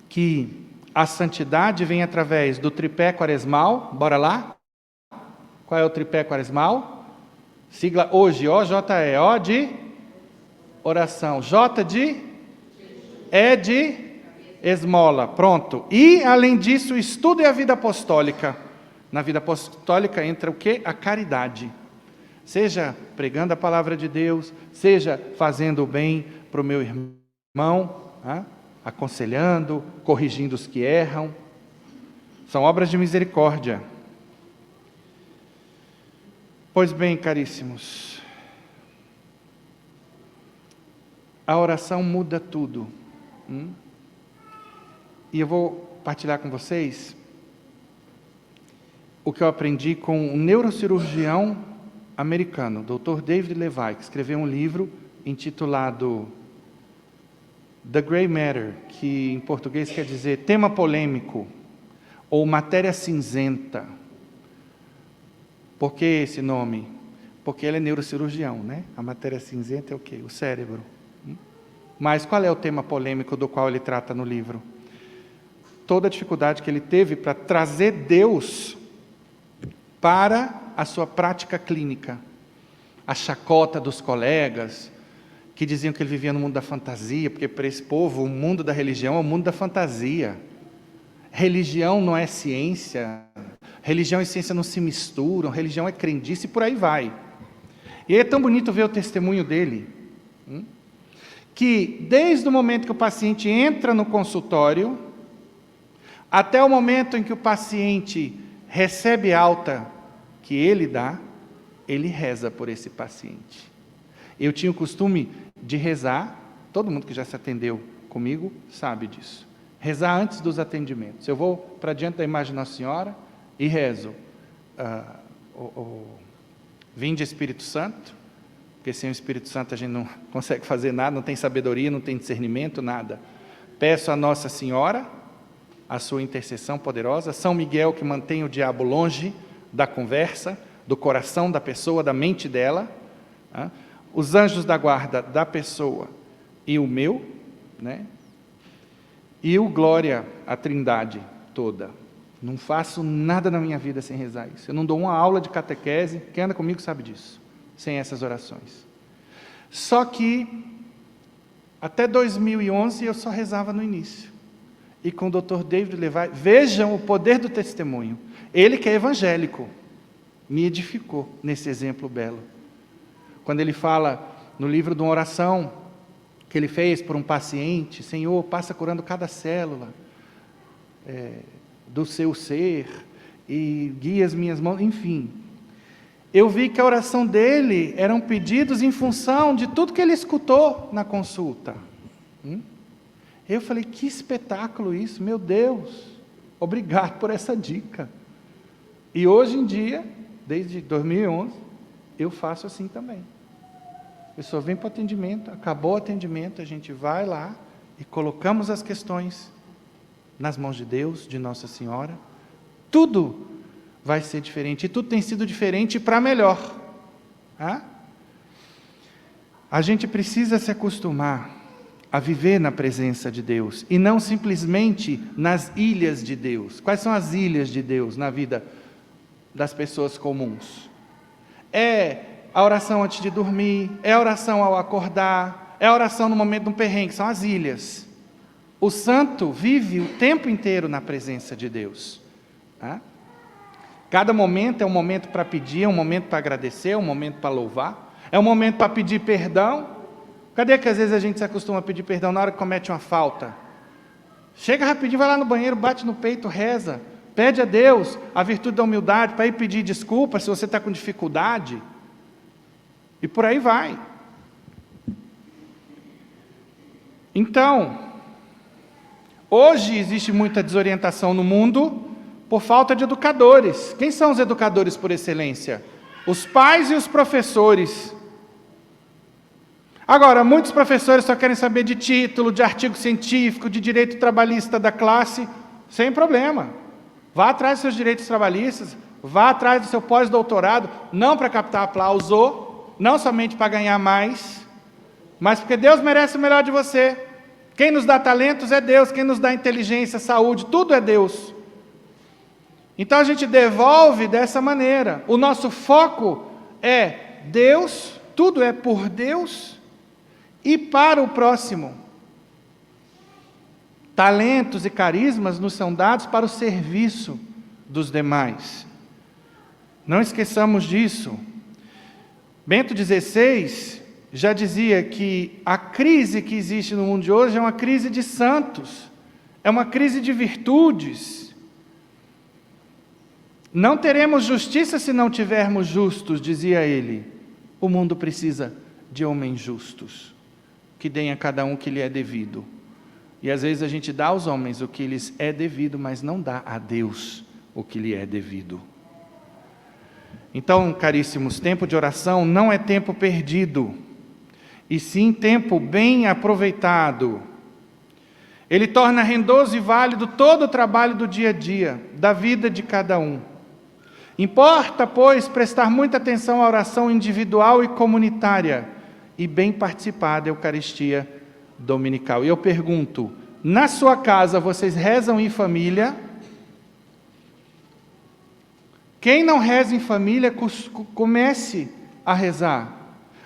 que a santidade vem através do tripé quaresmal, bora lá? Qual é o tripé quaresmal? Sigla hoje, OJE, O de oração, J de E de esmola, pronto. E, além disso, o estudo e a vida apostólica. Na vida apostólica entra o quê? A caridade. Seja pregando a palavra de Deus, seja fazendo o bem para o meu irmão, aconselhando, corrigindo os que erram. São obras de misericórdia. Pois bem, caríssimos, a oração muda tudo. E eu vou partilhar com vocês o que eu aprendi com um neurocirurgião americano, Dr. David Levy, que escreveu um livro intitulado The Grey Matter, que em português quer dizer tema polêmico, ou matéria cinzenta. Por que esse nome? Porque ele é neurocirurgião, né? A matéria cinzenta é o quê? O cérebro. Mas qual é o tema polêmico do qual ele trata no livro? Toda a dificuldade que ele teve para trazer Deus para a sua prática clínica. A chacota dos colegas, que diziam que ele vivia no mundo da fantasia, porque para esse povo o mundo da religião é o mundo da fantasia. Religião não é ciência, religião e ciência não se misturam, religião é crendice e por aí vai. E é tão bonito ver o testemunho dele, que desde o momento que o paciente entra no consultório, até o momento em que o paciente recebe alta que ele dá, ele reza por esse paciente. Eu tinha o costume de rezar, todo mundo que já se atendeu comigo sabe disso, rezar antes dos atendimentos. Eu vou para diante da imagem de Nossa Senhora e rezo, Vinde Espírito Santo, porque sem o Espírito Santo a gente não consegue fazer nada, não tem sabedoria, não tem discernimento, nada. Peço a Nossa Senhora, a sua intercessão poderosa, São Miguel que mantém o diabo longe da conversa, do coração da pessoa, da mente dela, os anjos da guarda da pessoa e o meu, né? E o glória à Trindade toda. Não faço nada na minha vida sem rezar isso. Eu não dou uma aula de catequese, quem anda comigo sabe disso, sem essas orações. Só que, até 2011, eu só rezava no início. E com o Dr. David Levy, vejam o poder do testemunho. Ele que é evangélico, me edificou nesse exemplo belo. Quando ele fala no livro de uma oração que ele fez por um paciente, Senhor, passa curando cada célula do seu ser e guia as minhas mãos, enfim. Eu vi que a oração dele eram pedidos em função de tudo que ele escutou na consulta. Eu falei, que espetáculo isso, meu Deus, obrigado por essa dica. E hoje em dia, desde 2011, eu faço assim também. pessoa vem para o atendimento, acabou o atendimento, a gente vai lá e colocamos as questões nas mãos de Deus, de Nossa Senhora. Tudo vai ser diferente, e tudo tem sido diferente para melhor. A gente precisa se acostumar a viver na presença de Deus, e não simplesmente nas ilhas de Deus. Quais são as ilhas de Deus na vida das pessoas comuns? É a oração antes de dormir, é a oração ao acordar, é a oração no momento de um perrengue, são as ilhas. O santo vive o tempo inteiro na presença de Deus. Cada momento é um momento para pedir, é um momento para agradecer, é um momento para louvar, é um momento para pedir perdão. Cadê que às vezes a gente se acostuma a pedir perdão na hora que comete uma falta? Chega rapidinho, vai lá no banheiro, bate no peito, reza, pede a Deus a virtude da humildade para ir pedir desculpa se você está com dificuldade, e por aí vai. Então, hoje existe muita desorientação no mundo por falta de educadores. Quem são os educadores por excelência? Os pais e os professores. Agora, muitos professores só querem saber de título, de artigo científico, de direito trabalhista da classe, sem problema. Vá atrás dos seus direitos trabalhistas, vá atrás do seu pós-doutorado, não para captar aplauso, não somente para ganhar mais, mas porque Deus merece o melhor de você. Quem nos dá talentos é Deus, quem nos dá inteligência, saúde, tudo é Deus. Então a gente devolve dessa maneira. O nosso foco é Deus, tudo é por Deus e para o próximo. Talentos e carismas nos são dados para o serviço dos demais. Não esqueçamos disso. Bento XVI já dizia que a crise que existe no mundo de hoje é uma crise de santos, é uma crise de virtudes. Não teremos justiça se não tivermos justos, dizia ele. O mundo precisa de homens justos, que deem a cada um o que lhe é devido. E às vezes a gente dá aos homens o que lhes é devido, mas não dá a Deus o que lhe é devido. Então, caríssimos, tempo de oração não é tempo perdido, e sim tempo bem aproveitado. Ele torna rendoso e válido todo o trabalho do dia a dia, da vida de cada um. Importa, pois, prestar muita atenção à oração individual e comunitária, e bem participar da Eucaristia dominical. E eu pergunto, na sua casa vocês rezam em família? Quem não reza em família, comece a rezar.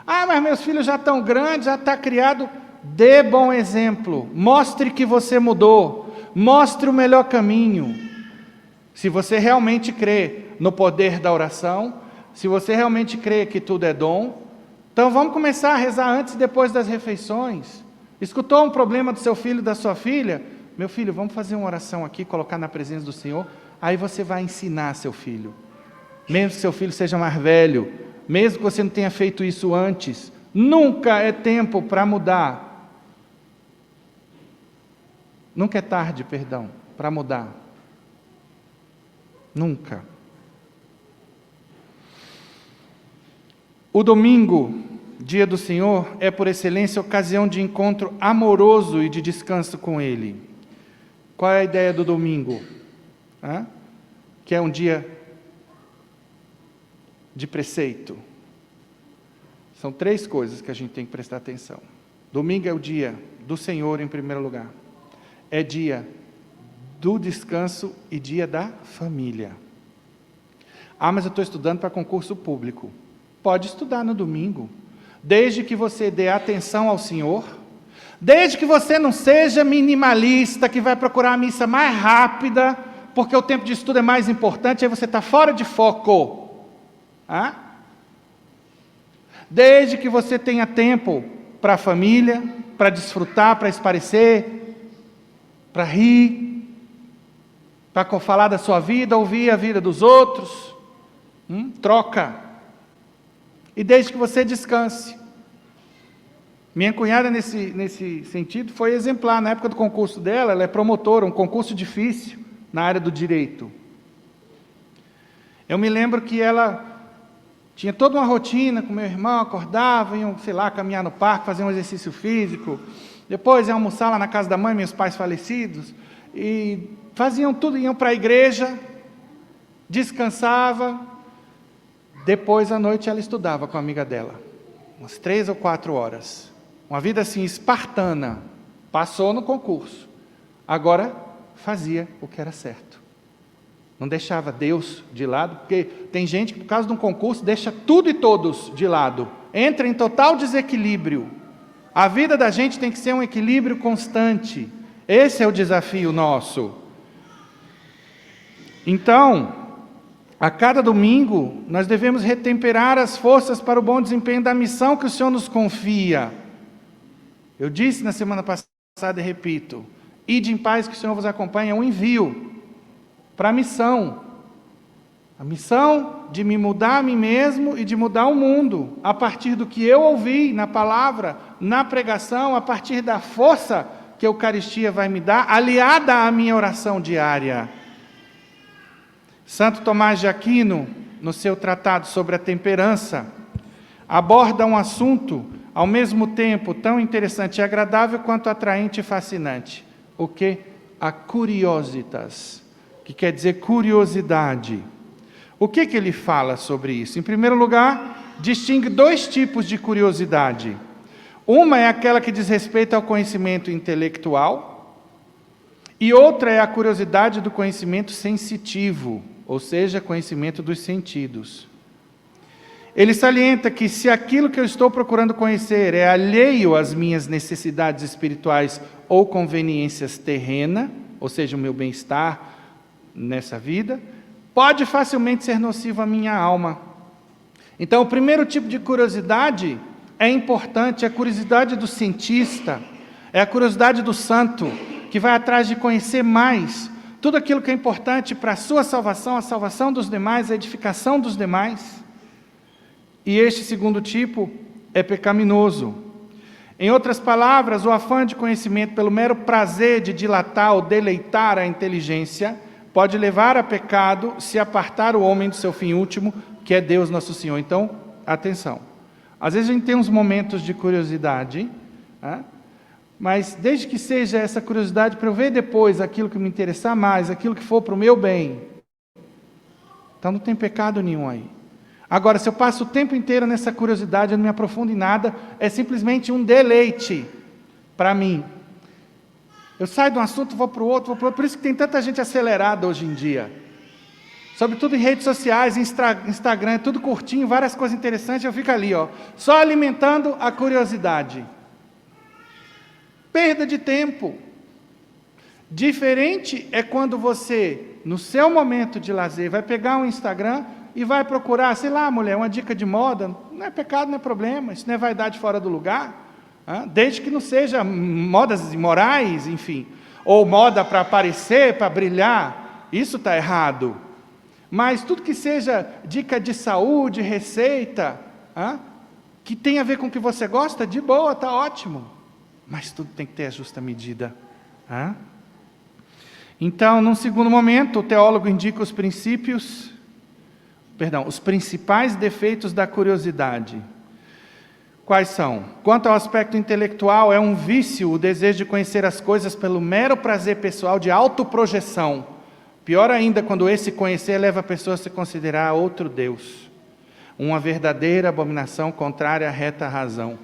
Mas meus filhos já estão grandes, já está criado. Dê bom exemplo, mostre que você mudou, mostre o melhor caminho. Se você realmente crê no poder da oração, se você realmente crê que tudo é dom, então vamos começar a rezar antes e depois das refeições. Escutou um problema do seu filho, da sua filha? Meu filho, vamos fazer uma oração aqui, colocar na presença do Senhor, aí você vai ensinar seu filho. Mesmo que seu filho seja mais velho, mesmo que você não tenha feito isso antes, nunca é tempo para mudar. Nunca é tarde, para mudar. Nunca. O domingo, dia do Senhor, é por excelência ocasião de encontro amoroso e de descanso com Ele. Qual é a ideia do domingo? Que é um dia de preceito. São 3 coisas que a gente tem que prestar atenção. Domingo é o dia do Senhor em primeiro lugar. É dia do descanso e dia da família. Mas eu estou estudando para concurso público. Pode estudar no domingo, desde que você dê atenção ao Senhor, desde que você não seja minimalista, que vai procurar a missa mais rápida, porque o tempo de estudo é mais importante, aí você está fora de foco. Desde que você tenha tempo para a família, para desfrutar, para esparecer, para rir, para falar da sua vida, ouvir a vida dos outros, troca. E desde que você descanse. Minha cunhada, nesse sentido, foi exemplar. Na época do concurso dela, ela é promotora, um concurso difícil na área do direito. Eu me lembro que ela Tinha toda uma rotina com meu irmão, acordava, iam, sei lá, caminhar no parque, fazer um exercício físico, depois iam almoçar lá na casa da mãe, meus pais falecidos, e faziam tudo, iam para a igreja, descansava, depois à noite ela estudava com a amiga dela, umas 3 ou 4 horas, uma vida assim espartana, passou no concurso, agora fazia o que era certo, não deixava Deus de lado, porque tem gente que por causa de um concurso deixa tudo e todos de lado, entra em total desequilíbrio. A vida da gente tem que ser um equilíbrio constante, esse é o desafio nosso. Então, a cada domingo, nós devemos retemperar as forças para o bom desempenho da missão que o Senhor nos confia. Eu disse na semana passada e repito, ide em paz que o Senhor vos acompanhe, é um envio para a missão de me mudar a mim mesmo e de mudar o mundo, a partir do que eu ouvi na palavra, na pregação, a partir da força que a Eucaristia vai me dar, aliada à minha oração diária. Santo Tomás de Aquino, no seu tratado sobre a temperança, aborda um assunto, ao mesmo tempo, tão interessante e agradável, quanto atraente e fascinante. O que? A curiositas, que quer dizer curiosidade. O que ele fala sobre isso? Em primeiro lugar, distingue 2 tipos de curiosidade. Uma é aquela que diz respeito ao conhecimento intelectual, e outra é a curiosidade do conhecimento sensitivo, ou seja, conhecimento dos sentidos. Ele salienta que se aquilo que eu estou procurando conhecer é alheio às minhas necessidades espirituais ou conveniências terrenas, ou seja, o meu bem-estar nessa vida, pode facilmente ser nocivo à minha alma. Então, o primeiro tipo de curiosidade é importante, é a curiosidade do cientista, é a curiosidade do santo, que vai atrás de conhecer mais tudo aquilo que é importante para a sua salvação, a salvação dos demais, a edificação dos demais. E este segundo tipo é pecaminoso. Em outras palavras, o afã de conhecimento pelo mero prazer de dilatar ou deleitar a inteligência pode levar a pecado se apartar o homem do seu fim último, que é Deus nosso Senhor. Então, atenção. Às vezes a gente tem uns momentos de curiosidade, mas desde que seja essa curiosidade para eu ver depois aquilo que me interessar mais, aquilo que for para o meu bem, então não tem pecado nenhum aí. Agora, se eu passo o tempo inteiro nessa curiosidade, eu não me aprofundo em nada, é simplesmente um deleite para mim. Eu saio de um assunto, vou para o outro, por isso que tem tanta gente acelerada hoje em dia. Sobretudo em redes sociais, Instagram, tudo curtinho, várias coisas interessantes, eu fico ali, só alimentando a curiosidade. Perda de tempo. Diferente é quando você, no seu momento de lazer, vai pegar um Instagram e vai procurar, sei lá, mulher, uma dica de moda. Não é pecado, não é problema, isso não é vaidade fora do lugar, desde que não seja modas imorais, enfim, ou moda para aparecer, para brilhar, isso está errado. Mas tudo que seja dica de saúde, receita, que tem a ver com o que você gosta, de boa, está ótimo. Mas tudo tem que ter a justa medida. Então, num segundo momento, o teólogo indica os principais defeitos da curiosidade. Quais são? Quanto ao aspecto intelectual, é um vício o desejo de conhecer as coisas pelo mero prazer pessoal de autoprojeção. Pior ainda, quando esse conhecer leva a pessoa a se considerar outro Deus. Uma verdadeira abominação contrária à reta razão.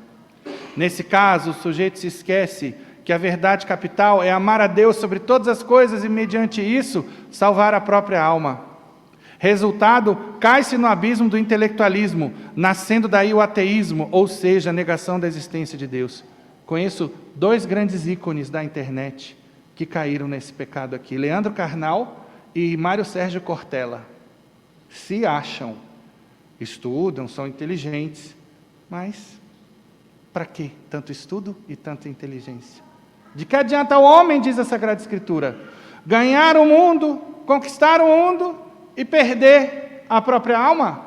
Nesse caso, o sujeito se esquece que a verdade capital é amar a Deus sobre todas as coisas e, mediante isso, salvar a própria alma. Resultado, cai-se no abismo do intelectualismo, nascendo daí o ateísmo, ou seja, a negação da existência de Deus. Conheço 2 grandes ícones da internet que caíram nesse pecado aqui, Leandro Carnal e Mário Sérgio Cortella. Se acham, estudam, são inteligentes, mas para que tanto estudo e tanta inteligência? De que adianta o homem, diz a Sagrada Escritura, ganhar o mundo, conquistar o mundo e perder a própria alma?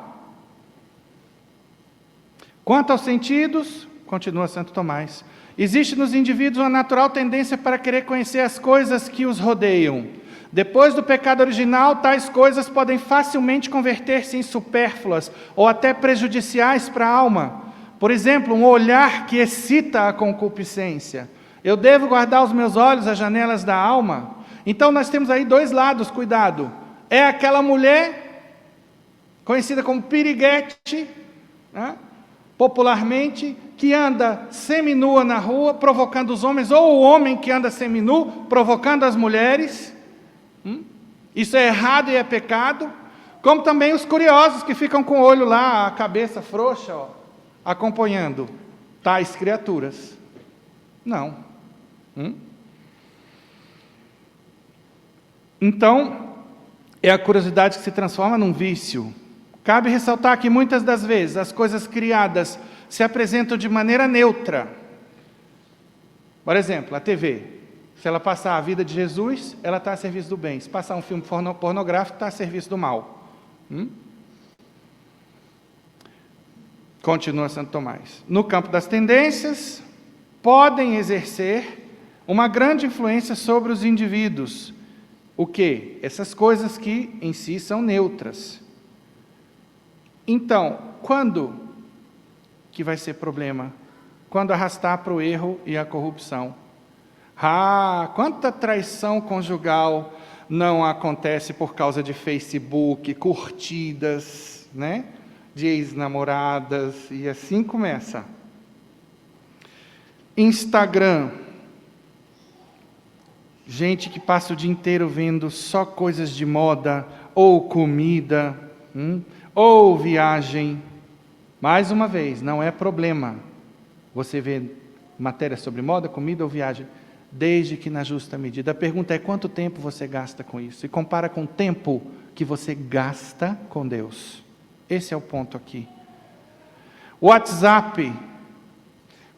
Quanto aos sentidos, continua Santo Tomás, existe nos indivíduos uma natural tendência para querer conhecer as coisas que os rodeiam. Depois do pecado original, tais coisas podem facilmente converter-se em supérfluas ou até prejudiciais para a alma. Por exemplo, um olhar que excita a concupiscência. Eu devo guardar os meus olhos às janelas da alma? Então nós temos aí dois lados, cuidado. É aquela mulher, conhecida como piriguete, né? Popularmente, que anda seminua na rua, provocando os homens, ou o homem que anda seminu, provocando as mulheres. Isso é errado e é pecado. Como também os curiosos que ficam com o olho lá, a cabeça frouxa, ó, acompanhando tais criaturas. Não. Então, é a curiosidade que se transforma num vício. Cabe ressaltar que muitas das vezes as coisas criadas se apresentam de maneira neutra. Por exemplo, a TV. Se ela passar a vida de Jesus, ela está a serviço do bem. Se passar um filme pornográfico, está a serviço do mal. Continua Santo Tomás. No campo das tendências, podem exercer uma grande influência sobre os indivíduos. O quê? Essas coisas que em si são neutras. Então, quando que vai ser problema? Quando arrastar para o erro e a corrupção. Quanta traição conjugal não acontece por causa de Facebook, curtidas, né? De ex-namoradas, e assim começa. Instagram. Gente que passa o dia inteiro vendo só coisas de moda, ou comida, ou viagem. Mais uma vez, não é problema você ver matéria sobre moda, comida ou viagem, desde que na justa medida. A pergunta é quanto tempo você gasta com isso? E compara com o tempo que você gasta com Deus. Esse é o ponto aqui. WhatsApp.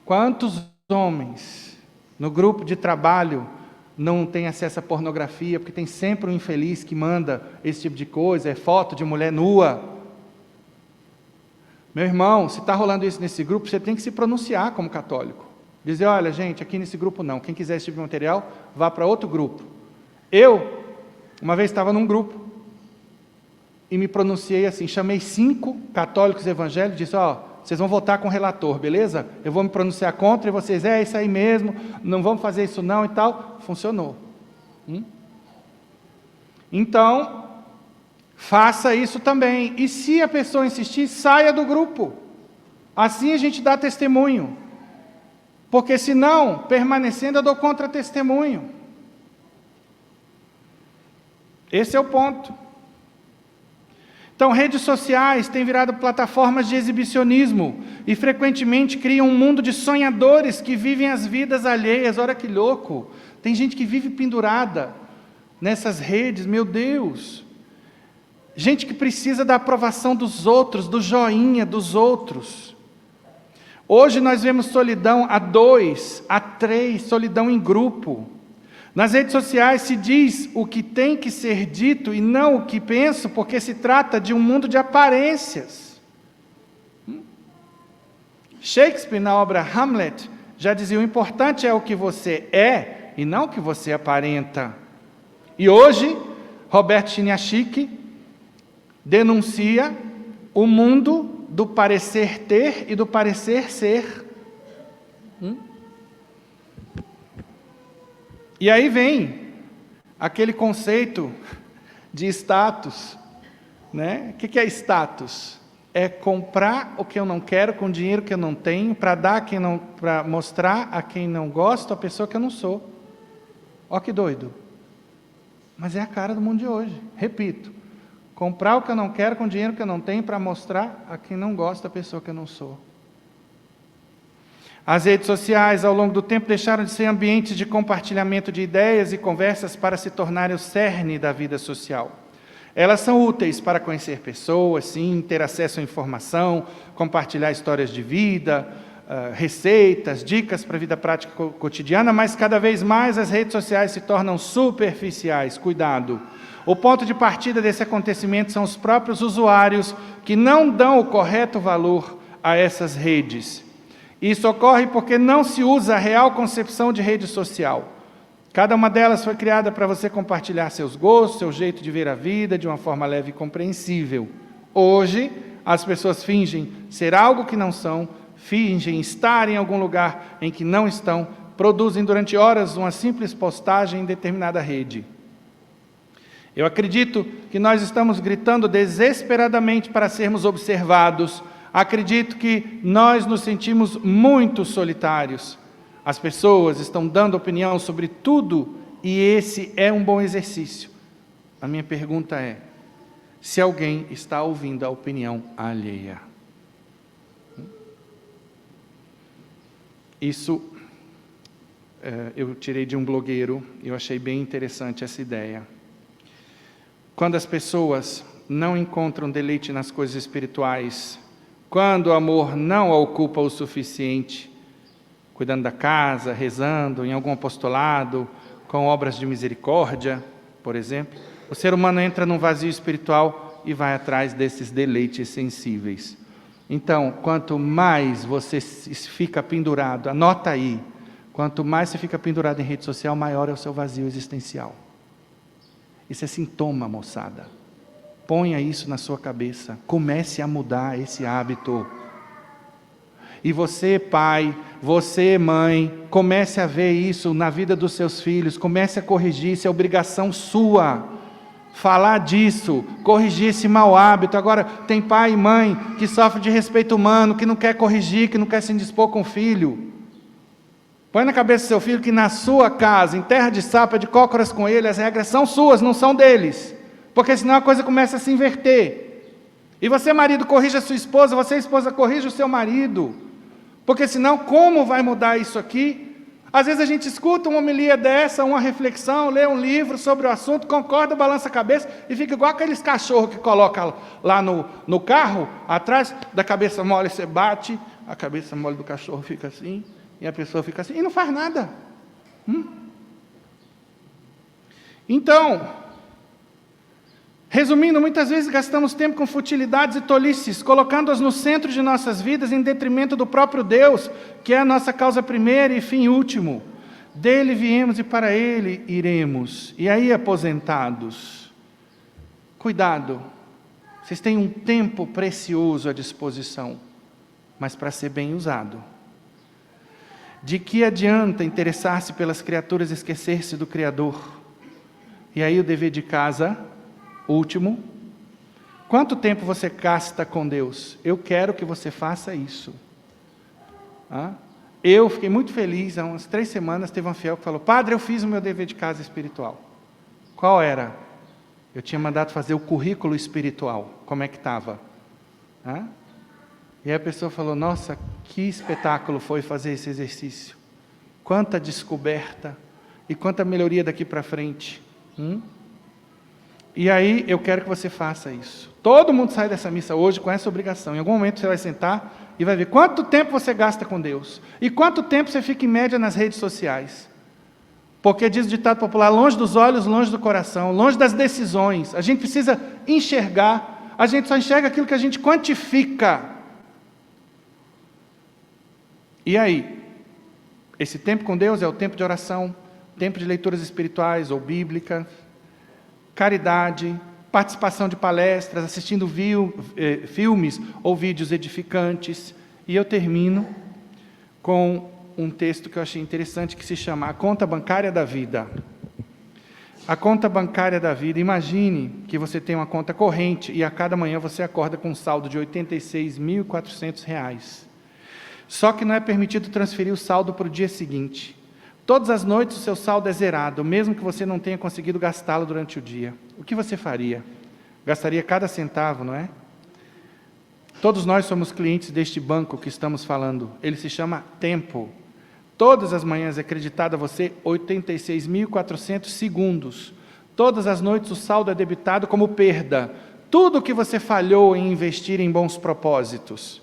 Quantos homens no grupo de trabalho não têm acesso à pornografia, porque tem sempre um infeliz que manda esse tipo de coisa, é foto de mulher nua. Meu irmão, se está rolando isso nesse grupo, você tem que se pronunciar como católico. Dizer, olha, gente, aqui nesse grupo não. Quem quiser esse tipo de material, vá para outro grupo. Eu, uma vez estava num grupo, e me pronunciei assim, chamei 5 católicos evangélicos, disse, vocês vão votar com o relator, beleza? Eu vou me pronunciar contra, e vocês, isso aí mesmo, não vamos fazer isso não, e tal. Funcionou. Então, faça isso também. E se a pessoa insistir, saia do grupo. Assim a gente dá testemunho. Porque senão, permanecendo, eu dou contra-testemunho. Esse é o ponto. Então, redes sociais têm virado plataformas de exibicionismo e frequentemente criam um mundo de sonhadores que vivem as vidas alheias. Olha que louco! Tem gente que vive pendurada nessas redes, meu Deus! Gente que precisa da aprovação dos outros, do joinha dos outros. Hoje nós vemos solidão a 2, a 3, solidão em grupo. Nas redes sociais se diz o que tem que ser dito e não o que penso, porque se trata de um mundo de aparências. Shakespeare, na obra Hamlet, já dizia, o importante é o que você é e não o que você aparenta. E hoje, Roberto Chiniachik denuncia o mundo do parecer ter e do parecer ser. E aí vem aquele conceito de status, né? O que é status? É comprar o que eu não quero com dinheiro que eu não tenho, para mostrar a quem não gosto a pessoa que eu não sou. Ó que doido. Mas é a cara do mundo de hoje. Repito, comprar o que eu não quero com dinheiro que eu não tenho para mostrar a quem não gosta a pessoa que eu não sou. As redes sociais, ao longo do tempo, deixaram de ser ambientes de compartilhamento de ideias e conversas para se tornarem o cerne da vida social. Elas são úteis para conhecer pessoas, sim, ter acesso à informação, compartilhar histórias de vida, receitas, dicas para a vida prática cotidiana, mas cada vez mais as redes sociais se tornam superficiais. Cuidado! O ponto de partida desse acontecimento são os próprios usuários que não dão o correto valor a essas redes. Isso ocorre porque não se usa a real concepção de rede social. Cada uma delas foi criada para você compartilhar seus gostos, seu jeito de ver a vida, de uma forma leve e compreensível. Hoje, as pessoas fingem ser algo que não são, fingem estar em algum lugar em que não estão, produzem durante horas uma simples postagem em determinada rede. Eu acredito que nós estamos gritando desesperadamente para sermos observados. Acredito que nós nos sentimos muito solitários. As pessoas estão dando opinião sobre tudo e esse é um bom exercício. A minha pergunta é: se alguém está ouvindo a opinião alheia? Isso eu tirei de um blogueiro, eu achei bem interessante essa ideia. Quando as pessoas não encontram deleite nas coisas espirituais, quando o amor não a ocupa o suficiente, cuidando da casa, rezando, em algum apostolado, com obras de misericórdia, por exemplo, o ser humano entra num vazio espiritual e vai atrás desses deleites sensíveis. Então, quanto mais você fica pendurado, anota aí, quanto mais você fica pendurado em rede social, maior é o seu vazio existencial. Isso é sintoma, moçada. Ponha isso na sua cabeça, comece a mudar esse hábito. E você, pai, você, mãe, comece a ver isso na vida dos seus filhos, comece a corrigir, isso é obrigação sua. Falar disso, corrigir esse mau hábito. Agora, tem pai e mãe que sofrem de respeito humano, que não quer corrigir, que não quer se indispor com o filho. Põe na cabeça do seu filho que na sua casa, em terra de sapo, é de cócoras com ele, as regras são suas, não são deles. Porque senão a coisa começa a se inverter. E você, marido, corrija a sua esposa, você, esposa, corrija o seu marido. Porque senão, como vai mudar isso aqui? Às vezes a gente escuta uma homilia dessa, uma reflexão, lê um livro sobre o assunto, concorda, balança a cabeça e fica igual aqueles cachorros que coloca lá no carro, atrás da cabeça mole, você bate, a cabeça mole do cachorro fica assim, e a pessoa fica assim, e não faz nada. Então, resumindo, muitas vezes gastamos tempo com futilidades e tolices, colocando-as no centro de nossas vidas em detrimento do próprio Deus, que é a nossa causa primeira e fim último. Dele viemos e para Ele iremos. E aí, aposentados, cuidado, vocês têm um tempo precioso à disposição, mas para ser bem usado. De que adianta interessar-se pelas criaturas e esquecer-se do Criador? E aí o dever de casa, último, quanto tempo você gasta com Deus? Eu quero que você faça isso. Eu fiquei muito feliz, há umas 3 semanas, teve um fiel que falou: padre, eu fiz o meu dever de casa espiritual. Qual era? Eu tinha mandado fazer o currículo espiritual, como é que estava? E aí a pessoa falou: nossa, que espetáculo foi fazer esse exercício. Quanta descoberta e quanta melhoria daqui para frente. E aí eu quero que você faça isso. Todo mundo sai dessa missa hoje com essa obrigação. Em algum momento você vai sentar e vai ver quanto tempo você gasta com Deus. E quanto tempo você fica em média nas redes sociais. Porque diz o ditado popular: longe dos olhos, longe do coração, longe das decisões. A gente precisa enxergar. A gente só enxerga aquilo que a gente quantifica. E aí? Esse tempo com Deus é o tempo de oração, tempo de leituras espirituais ou bíblicas, caridade, participação de palestras, assistindo filmes ou vídeos edificantes. E eu termino com um texto que eu achei interessante, que se chama A Conta Bancária da Vida. A conta bancária da vida. Imagine que você tem uma conta corrente e a cada manhã você acorda com um saldo de R$ 86.400. Só que não é permitido transferir o saldo para o dia seguinte. Todas as noites o seu saldo é zerado, mesmo que você não tenha conseguido gastá-lo durante o dia. O que você faria? Gastaria cada centavo, não é? Todos nós somos clientes deste banco que estamos falando. Ele se chama Tempo. Todas as manhãs é creditado a você 86.400 segundos. Todas as noites o saldo é debitado como perda. Tudo que você falhou em investir em bons propósitos.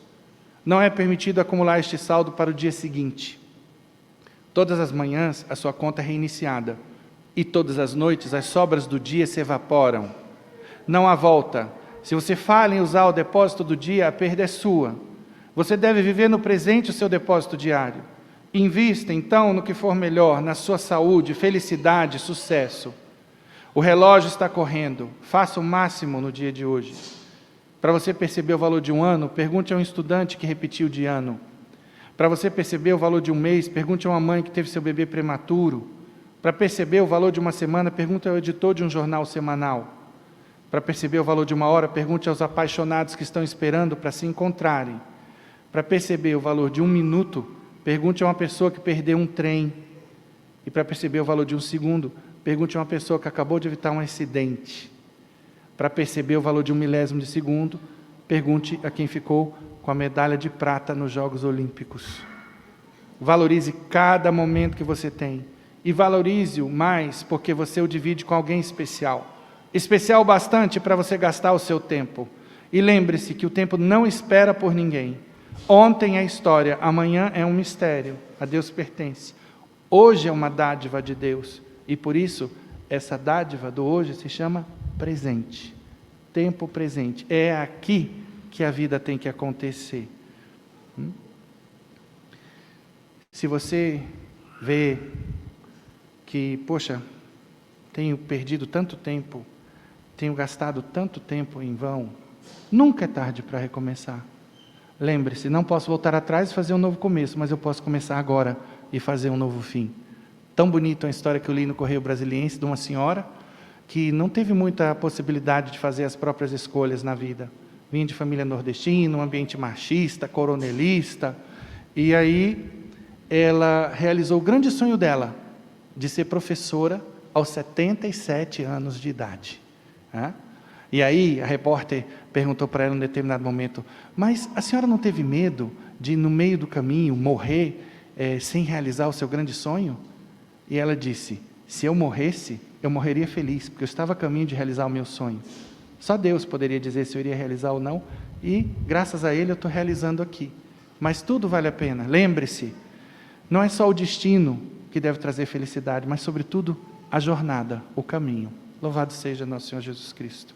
Não é permitido acumular este saldo para o dia seguinte. Todas as manhãs a sua conta é reiniciada. E todas as noites as sobras do dia se evaporam. Não há volta. Se você falha em usar o depósito do dia, a perda é sua. Você deve viver no presente o seu depósito diário. Invista, então, no que for melhor, na sua saúde, felicidade, sucesso. O relógio está correndo. Faça o máximo no dia de hoje. Para você perceber o valor de um ano, pergunte a um estudante que repetiu de ano. Para você perceber o valor de um mês, pergunte a uma mãe que teve seu bebê prematuro. Para perceber o valor de uma semana, pergunte ao editor de um jornal semanal. Para perceber o valor de uma hora, pergunte aos apaixonados que estão esperando para se encontrarem. Para perceber o valor de um minuto, pergunte a uma pessoa que perdeu um trem. E para perceber o valor de um segundo, pergunte a uma pessoa que acabou de evitar um acidente. Para perceber o valor de um milésimo de segundo, pergunte a quem ficou com a medalha de prata nos Jogos Olímpicos. Valorize cada momento que você tem. E valorize-o mais porque você o divide com alguém especial. Especial bastante para você gastar o seu tempo. E lembre-se que o tempo não espera por ninguém. Ontem é história, amanhã é um mistério. A Deus pertence. Hoje é uma dádiva de Deus. E por isso, essa dádiva do hoje se chama presente. Tempo presente. É aqui que a vida tem que acontecer. Se você vê que, poxa, tenho perdido tanto tempo, tenho gastado tanto tempo em vão, nunca é tarde para recomeçar. Lembre-se, não posso voltar atrás e fazer um novo começo, mas eu posso começar agora e fazer um novo fim. Tão bonito a história que eu li no Correio Brasiliense de uma senhora que não teve muita possibilidade de fazer as próprias escolhas na vida. Vinha de família nordestina, um ambiente machista, coronelista, e aí ela realizou o grande sonho dela, de ser professora aos 77 anos de idade. E aí a repórter perguntou para ela em um determinado momento, mas a senhora não teve medo de, no meio do caminho, morrer sem realizar o seu grande sonho? E ela disse, se eu morresse, eu morreria feliz, porque eu estava a caminho de realizar o meu sonho. Só Deus poderia dizer se eu iria realizar ou não, e graças a Ele eu estou realizando aqui. Mas tudo vale a pena. Lembre-se, não é só o destino que deve trazer felicidade, mas sobretudo a jornada, o caminho. Louvado seja nosso Senhor Jesus Cristo.